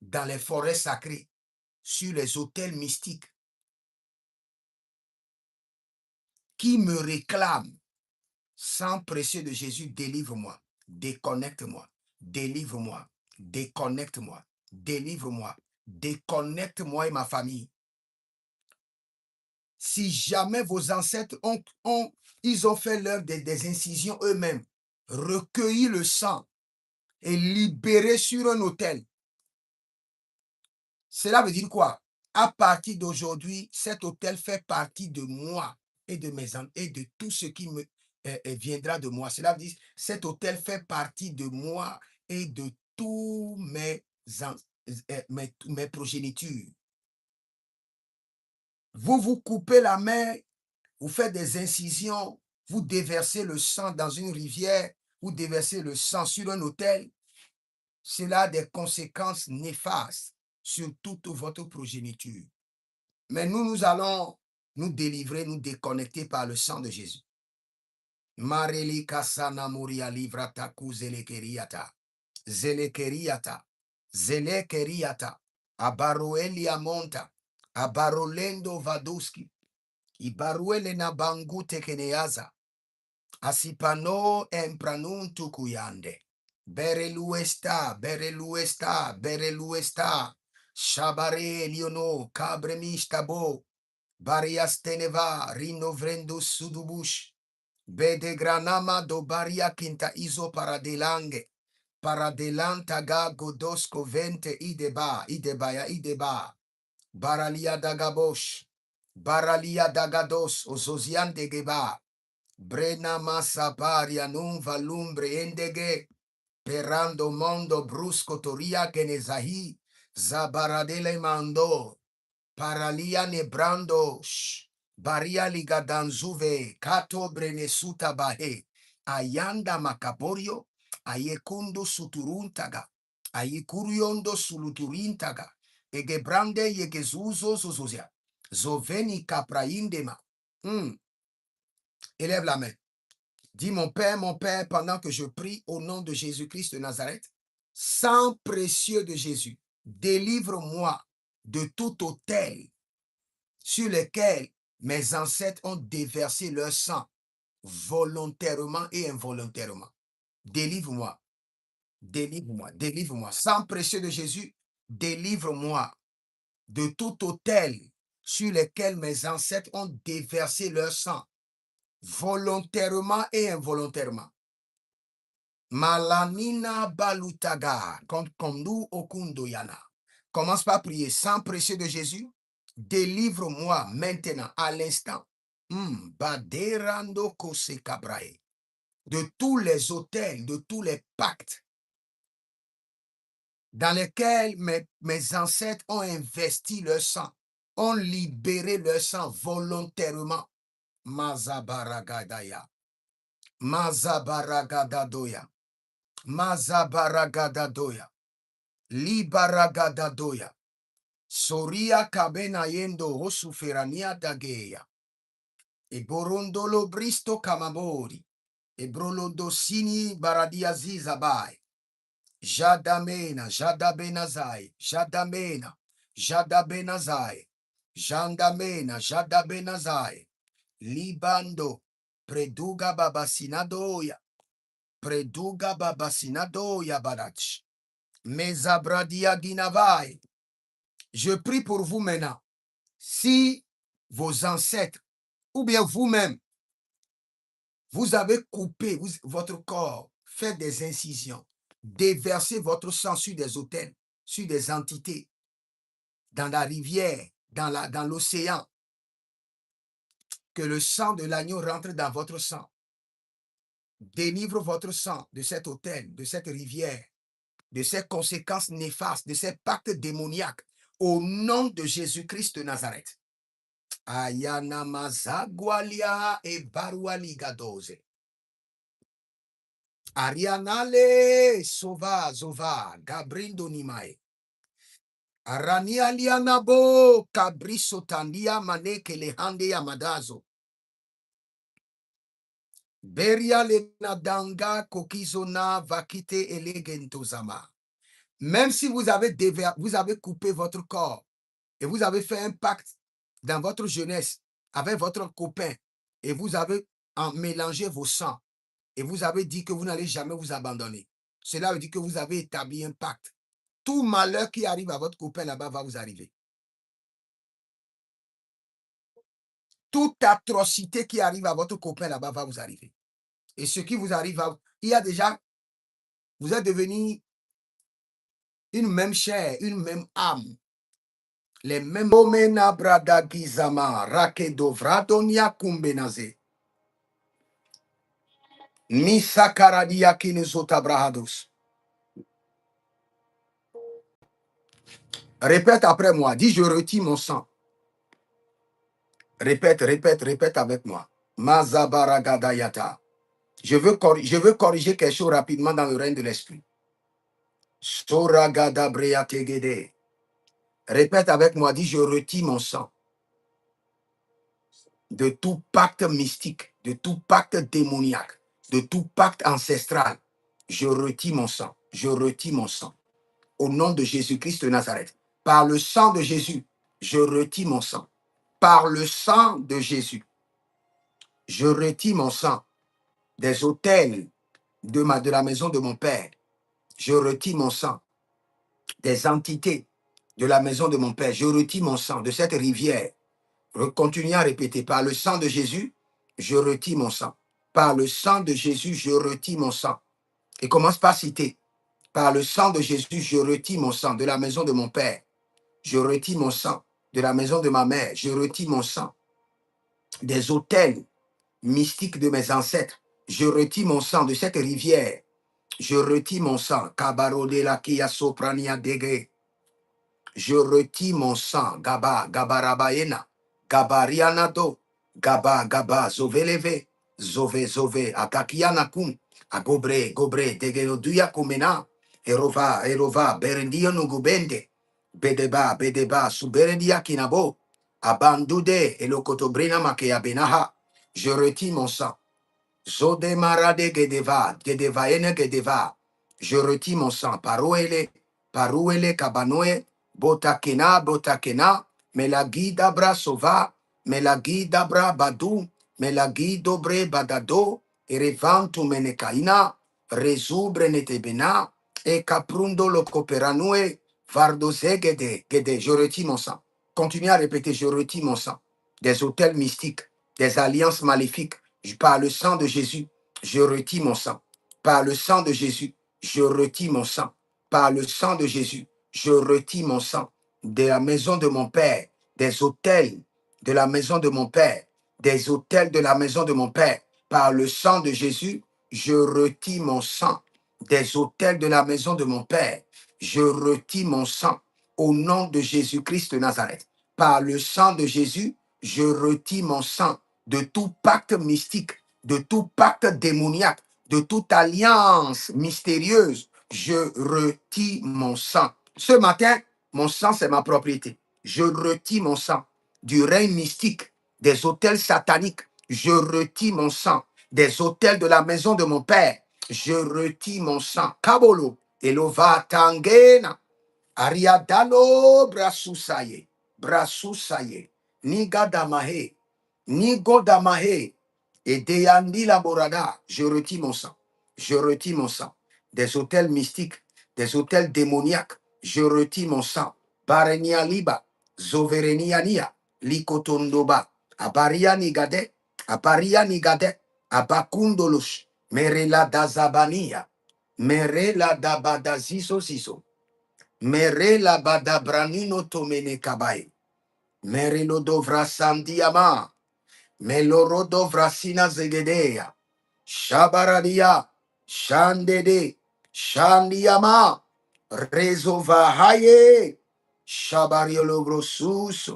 dans les forêts sacrées, sur les autels mystiques, qui me réclament, sang précieux de Jésus, délivre-moi, déconnecte-moi, délivre-moi, déconnecte-moi, délivre-moi, déconnecte-moi et ma famille. Si jamais vos ancêtres ils ont fait des incisions eux-mêmes, recueilli le sang et libéré sur un autel, cela veut dire quoi? À partir d'aujourd'hui, cet autel fait partie de moi et de et de tout ce qui me viendra de moi. Cela veut dire cet autel fait partie de moi et de tous mes progénitures. Vous vous coupez la main, vous faites des incisions, vous déversez le sang dans une rivière, vous déversez le sang sur un autel. Cela a des conséquences néfastes sur toute votre progéniture. Mais nous allons nous délivrer, nous déconnecter par le sang de Jésus. Mareli kasana muria livrata kuzelekeriata. Zelekeriata. Zelekeriata. Abaroelia monta. Abarolendo vaduski. Ibaruele na bangu tekeneaza. Asipano empranun tukuyande. Bereluesta, bereluesta, bereluesta. Shabare liono, cabremistabo. Barias teneva, rinovrendo sudubush. Bede granama do baria quinta iso paradelange. Paradelanta ga godosco vente ideba. Baralia dagabosh. Baralia dagados, ozozian de geba. Brena massa paria non valumbre endege. Perando mondo brusco toria genezahi. Zabaradele mando. Paralia nebrando. Baria ligadanzuve. Kato brenesuta bahe. Ayanda makaborio. Ayekundo suturuntaga. Ayikuriondo suluturintaga. Egebrande yegezuzo zozozia. Zoveni kapraindema. Élève la main. Dis mon Père, pendant que je prie au nom de Jésus-Christ de Nazareth, sang précieux de Jésus, délivre-moi de tout autel sur lequel mes ancêtres ont déversé leur sang volontairement et involontairement. Délivre-moi, délivre-moi, délivre-moi. Sang précieux de Jésus, délivre-moi de tout autel sur lequel mes ancêtres ont déversé leur sang volontairement et involontairement. Malanina balutaga, kondu okundoyana. Commence par prier. Sang précieux de Jésus, délivre-moi maintenant, à l'instant. Baderando kose kabrae. De tous les autels, de tous les pactes dans lesquels mes ancêtres ont investi leur sang, ont libéré leur sang volontairement. Mazabaragadaya. Mazabaragadadoya. Mazabaragadadoya. Libaragadadoya. Soria kabena yendo hosuferania dageya. Eborondolo bristo kamamori. Ebrolodosini baradia zizabai. Jadamena, jadabenazai, jadamena, jadabenazai, jandamena, jadabenazai. Libando, preduga babasinadoya. Preduga babasinadoya barach. Mezabradia ginavai. Je prie pour vous maintenant. Si vos ancêtres, ou bien vous-même, vous avez coupé votre corps, fait des incisions, déversé votre sang sur des autels, sur des entités, dans la rivière, dans l'océan, que le sang de l'agneau rentre dans votre sang. Délivre votre sang de cet autel, de cette rivière, de ces conséquences néfastes, de ces pactes démoniaques au nom de Jésus-Christ de Nazareth. Ayana mazagwalia et baruali gadoze. Arianale sova zova gabrindo nimae. Arania lianabo cabriso tandia maneke le hande yamadazo. Beria le nadanga kokizona vakite elegentozama. Même si vous avez coupé votre corps et vous avez fait un pacte dans votre jeunesse avec votre copain et vous avez mélangé vos sangs et vous avez dit que vous n'allez jamais vous abandonner. Cela veut dire que vous avez établi un pacte. Tout malheur qui arrive à votre copain là-bas va vous arriver. Toute atrocité qui arrive à votre copain là-bas va vous arriver. Et ce qui vous arrive, il y a déjà, vous êtes devenu une même chair, une même âme. Les mêmes omena brada gizama rakedo vradonia kumbenaze. Misa karadia kinesota brahados. Répète après moi. Dis, je retire mon sang. Répète, répète, répète avec moi. Mazabaragadayata. Je veux corriger quelque chose rapidement dans le règne de l'esprit. Soragadabreategede. Répète avec moi. Dis, je retire mon sang de tout pacte mystique, de tout pacte démoniaque, de tout pacte ancestral. Je retire mon sang. Je retire mon sang. Au nom de Jésus-Christ de Nazareth. Par le sang de Jésus, je retire mon sang. Par le sang de Jésus, je retire mon sang des autels de la maison de mon père. Je retire mon sang des entités de la maison de mon père. Je retire mon sang de cette rivière. Continuez à répéter. Par le sang de Jésus, je retire mon sang. Par le sang de Jésus, je retire mon sang. Et commence par citer. Par le sang de Jésus, je retire mon sang de la maison de mon père. Je retire mon sang de la maison de ma mère. Je retire mon sang des autels mystiques de mes ancêtres. Je retire mon sang de cette rivière. Je retire mon sang. Kabarode la kia soprania dege. Je retire mon sang. Gaba, gabarabaena. Gabarianado. Gaba, gaba, zoveleve. Zove, zove. Atakianakum. Agobre, gobre. Degeoduya kumena. Erova, erova. Berendia no gubende. Bedeba, bedeba. Suberendia kinabo. Abandude. Elokotobrina makea benaha. Je retire mon sang. Zode marade gedeva, gedeva ene gedeva. Je retire mon sang. Parouele kabanoe, botakena, botakena, melagi dabra sova, melagi dabra badu, melagi dobre badado, erevantu menekaina, rezubre netebena, e caprundo lo coperanue, vardoze gede, je retire mon sang. Continuez à répéter, je retire mon sang. Des hôtels mystiques, des alliances maléfiques, par le sang de Jésus, je retire mon sang. Par le sang de Jésus, je retire mon sang. Par le sang de Jésus, je retire mon sang de la maison de mon père, des hôtels de la maison de mon père, des hôtels de la maison de mon père. Par le sang de Jésus, je retire mon sang des hôtels de la maison de mon père. Je retire mon sang au nom de Jésus-Christ de Nazareth. Par le sang de Jésus, je retire mon sang de tout pacte mystique, de tout pacte démoniaque, de toute alliance mystérieuse. Je retire mon sang. Ce matin, mon sang, c'est ma propriété. Je retire mon sang du règne mystique, des hôtels sataniques. Je retire mon sang des hôtels de la maison de mon père. Je retire mon sang. Kabolo, Elova Tangena, Ariadalo Brasusaye, Brasusaye, Nigadamahe, Nigodamahe, et Deyandi Laborada. Je retire mon sang. Je retire mon sang des hôtels mystiques, des hôtels démoniaques. Je retire mon sang. Barenia Liba, Zovereniania, Likotondoba, Abaria Nigade, Abaria Nigade, Abakundolos, Merela Dazabania, Merela Dabadaziso Siso, Merela Badabranino Tomene Kabai, Merelo Dovra Sandiama, Melorodo Vrasina Zegedea, Shabaradia, Shandede, Shandiama, Rezova Haye, Shabariolo grossus.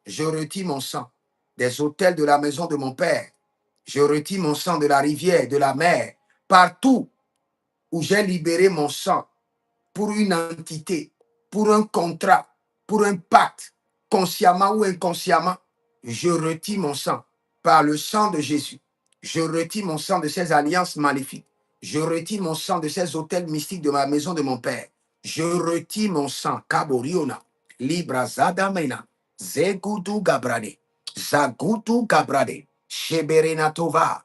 Je retire mon sang des autels de la maison de mon père. Je retire mon sang de la rivière, de la mer, partout où j'ai libéré mon sang pour une entité, pour un contrat, pour un pacte, consciemment ou inconsciemment, je retire mon sang par le sang de Jésus. Je retire mon sang de ces alliances maléfiques. Je retire mon sang de ces hôtels mystiques de ma maison de mon père. Je retire mon sang, Kaboriona, Libra Zadamena, Zegudu Gabrade, Zagudu Gabrade, Sheberenatova,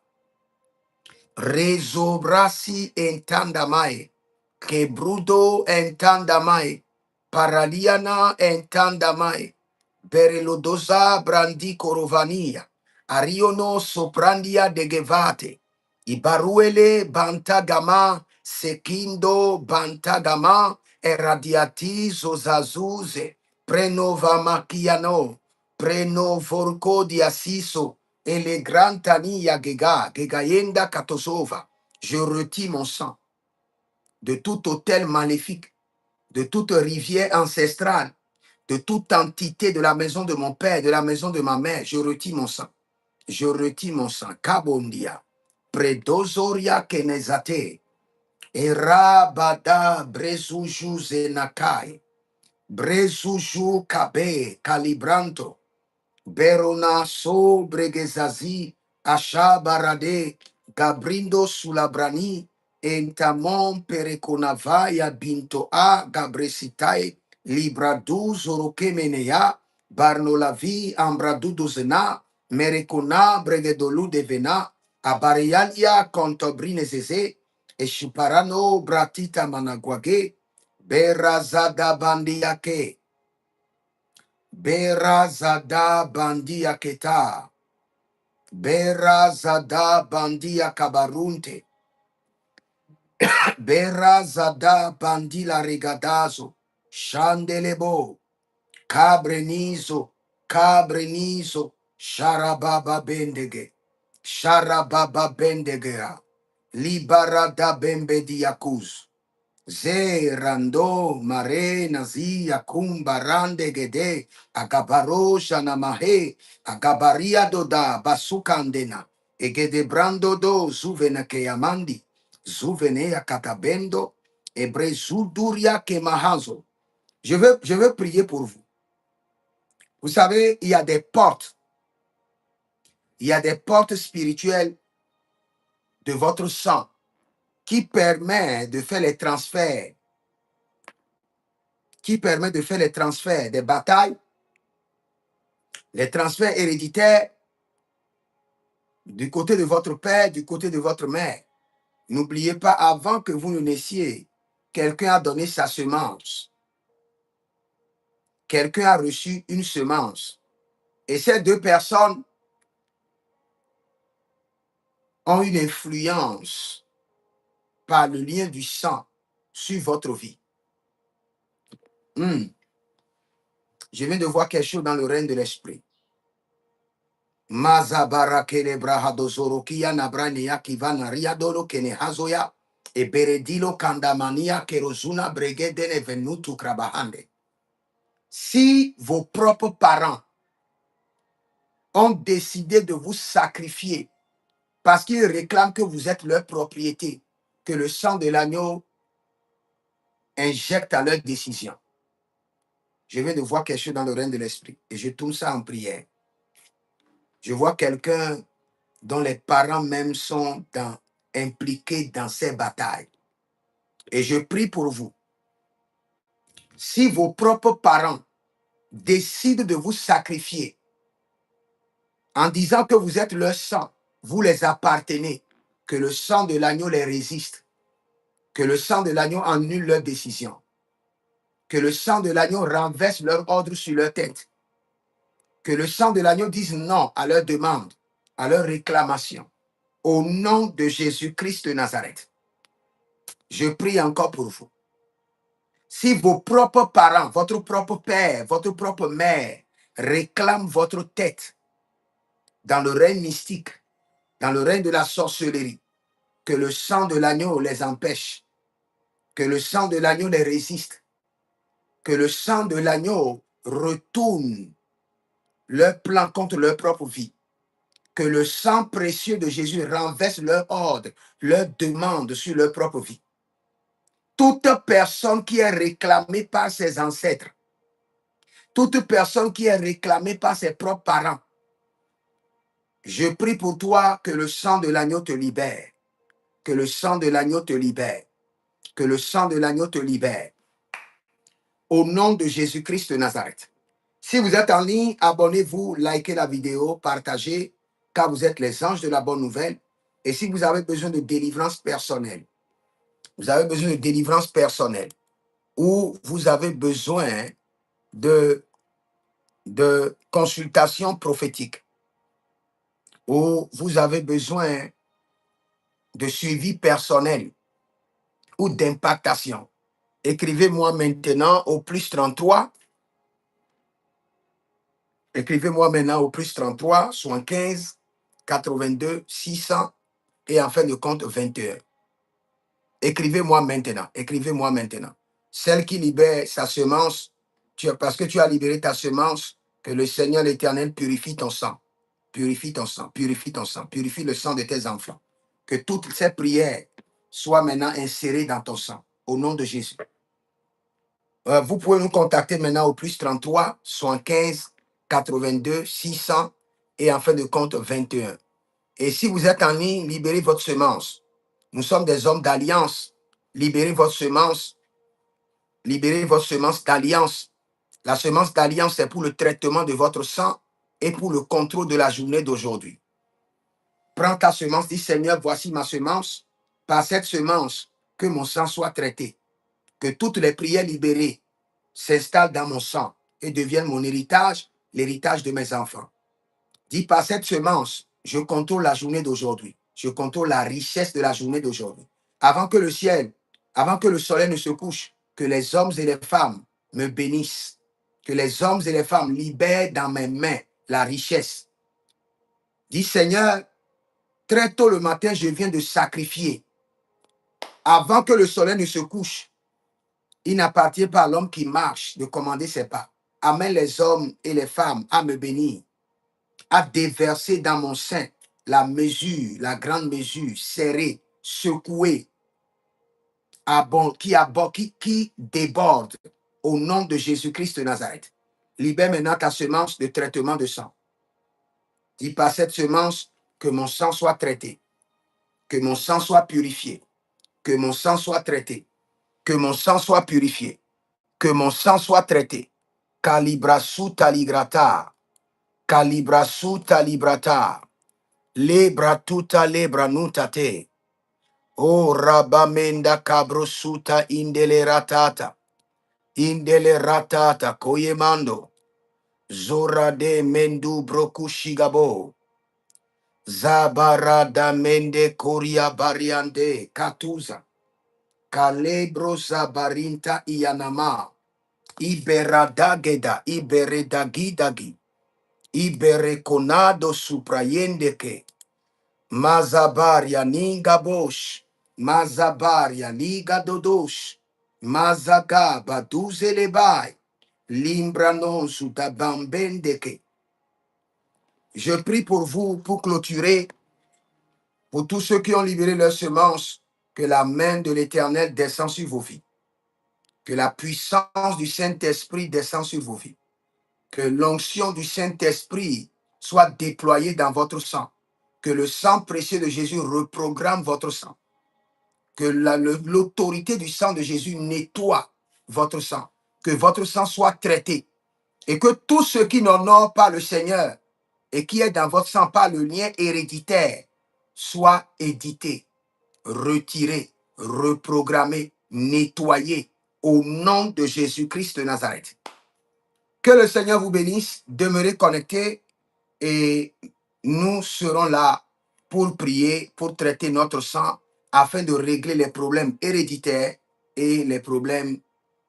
Rezobrasi entandamai, Kebrudo entandamai, Paraliana entandamai, Berelodosa brandi korovania, Ariono soprandia de gevate, Ibaruele bantagama, Sekindo bantagama, Eradiati zozazuze, Prenova makiano, Prenovorco di Assiso, et les grands tania gega, gegayenda katosova. Je retire mon sang de tout hôtel maléfique, de toute rivière ancestrale, de toute entité de la maison de mon père, de la maison de ma mère. Je retire mon sang. Je retire mon sang. Kabondia. Predozoria kenezate. Erabada brezuju zenakai. Brezuju kabe calibranto. Berona so bregezazi, ashabarade, gabrindo sulabrani, entamon pereconavaya binto a gabresitai, libradu zorokemenea, barnolavi ambradudozena, merecona bregedolu devena, abarialia contobrine zeze, eshuparano bratita managuage, berazada bandiake. Bera zada bandia keta. Bera zada bandia kabarunte. Bera zada bandila regadazo. Shandelebo. Cabrenizo. Cabrenizo. Sharababa bendege. Sharababa bendegea. Libarada bembe diakuz. Ze rando mare nazia kumba rande gede agabaro shana mahe agabaria doda basukandena egede brando do zuvena ke amandi zuvene ya katabendo ebre zuduria ke mahazo. Je veux prier pour vous. Vous savez, il y a des portes spirituelles de votre sang qui permet de faire les transferts, des batailles, les transferts héréditaires du côté de votre père, du côté de votre mère. N'oubliez pas, avant que vous ne naissiez, quelqu'un a donné sa semence. Quelqu'un a reçu une semence. Et ces deux personnes ont une influence par le lien du sang sur votre vie. Je viens de voir quelque chose dans le règne de l'esprit. Mazabara kelebra hadozoro kia nabrania kivana riadolo kene hazoya e beredilo kandamania kerozuna bregedene venutu krabahande. Si vos propres parents ont décidé de vous sacrifier parce qu'ils réclament que vous êtes leur propriété, que le sang de l'agneau injecte à leur décision. Je viens de voir quelque chose dans le règne de l'esprit et je tourne ça en prière. Je vois quelqu'un dont les parents même sont impliqués dans ces batailles. Et je prie pour vous. Si vos propres parents décident de vous sacrifier en disant que vous êtes leur sang, vous les appartenez, que le sang de l'agneau les résiste, que le sang de l'agneau annule leur décision, que le sang de l'agneau renverse leur ordre sur leur tête, que le sang de l'agneau dise non à leur demande, à leur réclamation. Au nom de Jésus-Christ de Nazareth, je prie encore pour vous. Si vos propres parents, votre propre père, votre propre mère réclament votre tête dans le règne mystique, dans le règne de la sorcellerie, que le sang de l'agneau les empêche, que le sang de l'agneau les résiste, que le sang de l'agneau retourne leur plan contre leur propre vie. Que le sang précieux de Jésus renverse leur ordre, leur demande sur leur propre vie. Toute personne qui est réclamée par ses ancêtres, toute personne qui est réclamée par ses propres parents, je prie pour toi que le sang de l'agneau te libère, que le sang de l'agneau te libère, que le sang de l'agneau te libère. Au nom de Jésus-Christ de Nazareth. Si vous êtes en ligne, abonnez-vous, likez la vidéo, partagez, car vous êtes les anges de la bonne nouvelle. Et si vous avez besoin de délivrance personnelle, vous avez besoin de délivrance personnelle, ou vous avez besoin de consultation prophétique, ou vous avez besoin de suivi personnel ou d'impactation, écrivez-moi maintenant au plus 33. Écrivez-moi maintenant au plus 33, 75, 82, 600 et en fin de compte 21. Écrivez-moi maintenant. Écrivez-moi maintenant. Celle qui libère sa semence, parce que tu as libéré ta semence, que le Seigneur l'Éternel purifie ton sang. Purifie ton sang, purifie ton sang, purifie le sang de tes enfants. Que toutes ces prières soient maintenant insérées dans ton sang. Au nom de Jésus. Vous pouvez nous contacter maintenant au plus 33, 75, 82, 600 et en fin de compte 21. Et si vous êtes en ligne, libérez votre semence. Nous sommes des hommes d'alliance. Libérez votre semence d'alliance. La semence d'alliance, c'est pour le traitement de votre sang et pour le contrôle de la journée d'aujourd'hui. Prends ta semence, dis Seigneur, voici ma semence. Par cette semence, que mon sang soit traité. Que toutes les prières libérées s'installent dans mon sang et deviennent mon héritage, l'héritage de mes enfants. Dis par cette semence, je contrôle la journée d'aujourd'hui. Je contrôle la richesse de la journée d'aujourd'hui. Avant que le ciel, avant que le soleil ne se couche, que les hommes et les femmes me bénissent. Que les hommes et les femmes libèrent dans mes mains la richesse. Dis Seigneur, très tôt le matin, je viens de sacrifier. Avant que le soleil ne se couche, il n'appartient pas à l'homme qui marche de commander ses pas. Amène les hommes et les femmes à me bénir, à déverser dans mon sein la mesure, la grande mesure, serrée, secouée, qui déborde au nom de Jésus-Christ de Nazareth. Libère maintenant ta semence de traitement de sang. Dis par cette semence que mon sang soit traité, que mon sang soit purifié, que mon sang soit traité, que mon sang soit purifié, que mon sang soit traité. Calibrasu taligrata, calibrasu talibrata, lebra tuta lebra nutate, o rabamenda cabrosuta indele ratata, koyemando, zora de mendu brokushigabo, zabara da mende koria bariande, katuza, kalebro zabarinta iyanama, iberadageda, iberedagidagi, Ibereconado suprayende que Mazabaria ninga bosh, Mazabaria liga dodosh, Mazaga baduze lebai, Limbranon sutabambende que. Je prie pour vous, pour clôturer, pour tous ceux qui ont libéré leurs semences, que la main de l'Éternel descend sur vos vies, que la puissance du Saint-Esprit descend sur vos vies. Que l'onction du Saint-Esprit soit déployée dans votre sang. Que le sang précieux de Jésus reprogramme votre sang. Que l'autorité du sang de Jésus nettoie votre sang. Que votre sang soit traité. Et que tous ceux qui n'honorent pas le Seigneur et qui est dans votre sang par le lien héréditaire soient édités, retirés, reprogrammés, nettoyés au nom de Jésus-Christ de Nazareth. Que le Seigneur vous bénisse, demeurez connectés et nous serons là pour prier, pour traiter notre sang afin de régler les problèmes héréditaires et les problèmes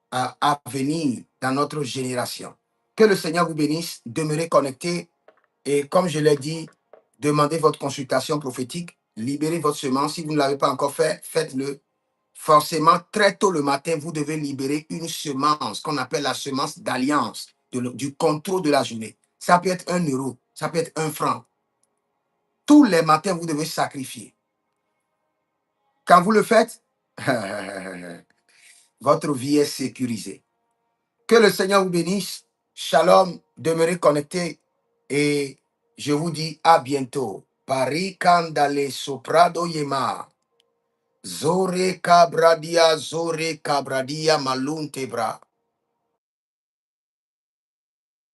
à venir dans notre génération. Que le Seigneur vous bénisse, demeurez connectés et comme je l'ai dit, demandez votre consultation prophétique, libérez votre semence. Si vous ne l'avez pas encore fait, faites-le. forcément, très tôt le matin, vous devez libérer une semence qu'on appelle la semence d'alliance, du contrôle de la journée. Ça peut être 1 euro, ça peut être 1 franc. Tous les matins, vous devez sacrifier. Quand vous le faites, votre vie est sécurisée. Que le Seigneur vous bénisse. Shalom, demeurez connectés et je vous dis à bientôt. Paris Kandale Soprado Yema. Zore Cabradia Maluntebra.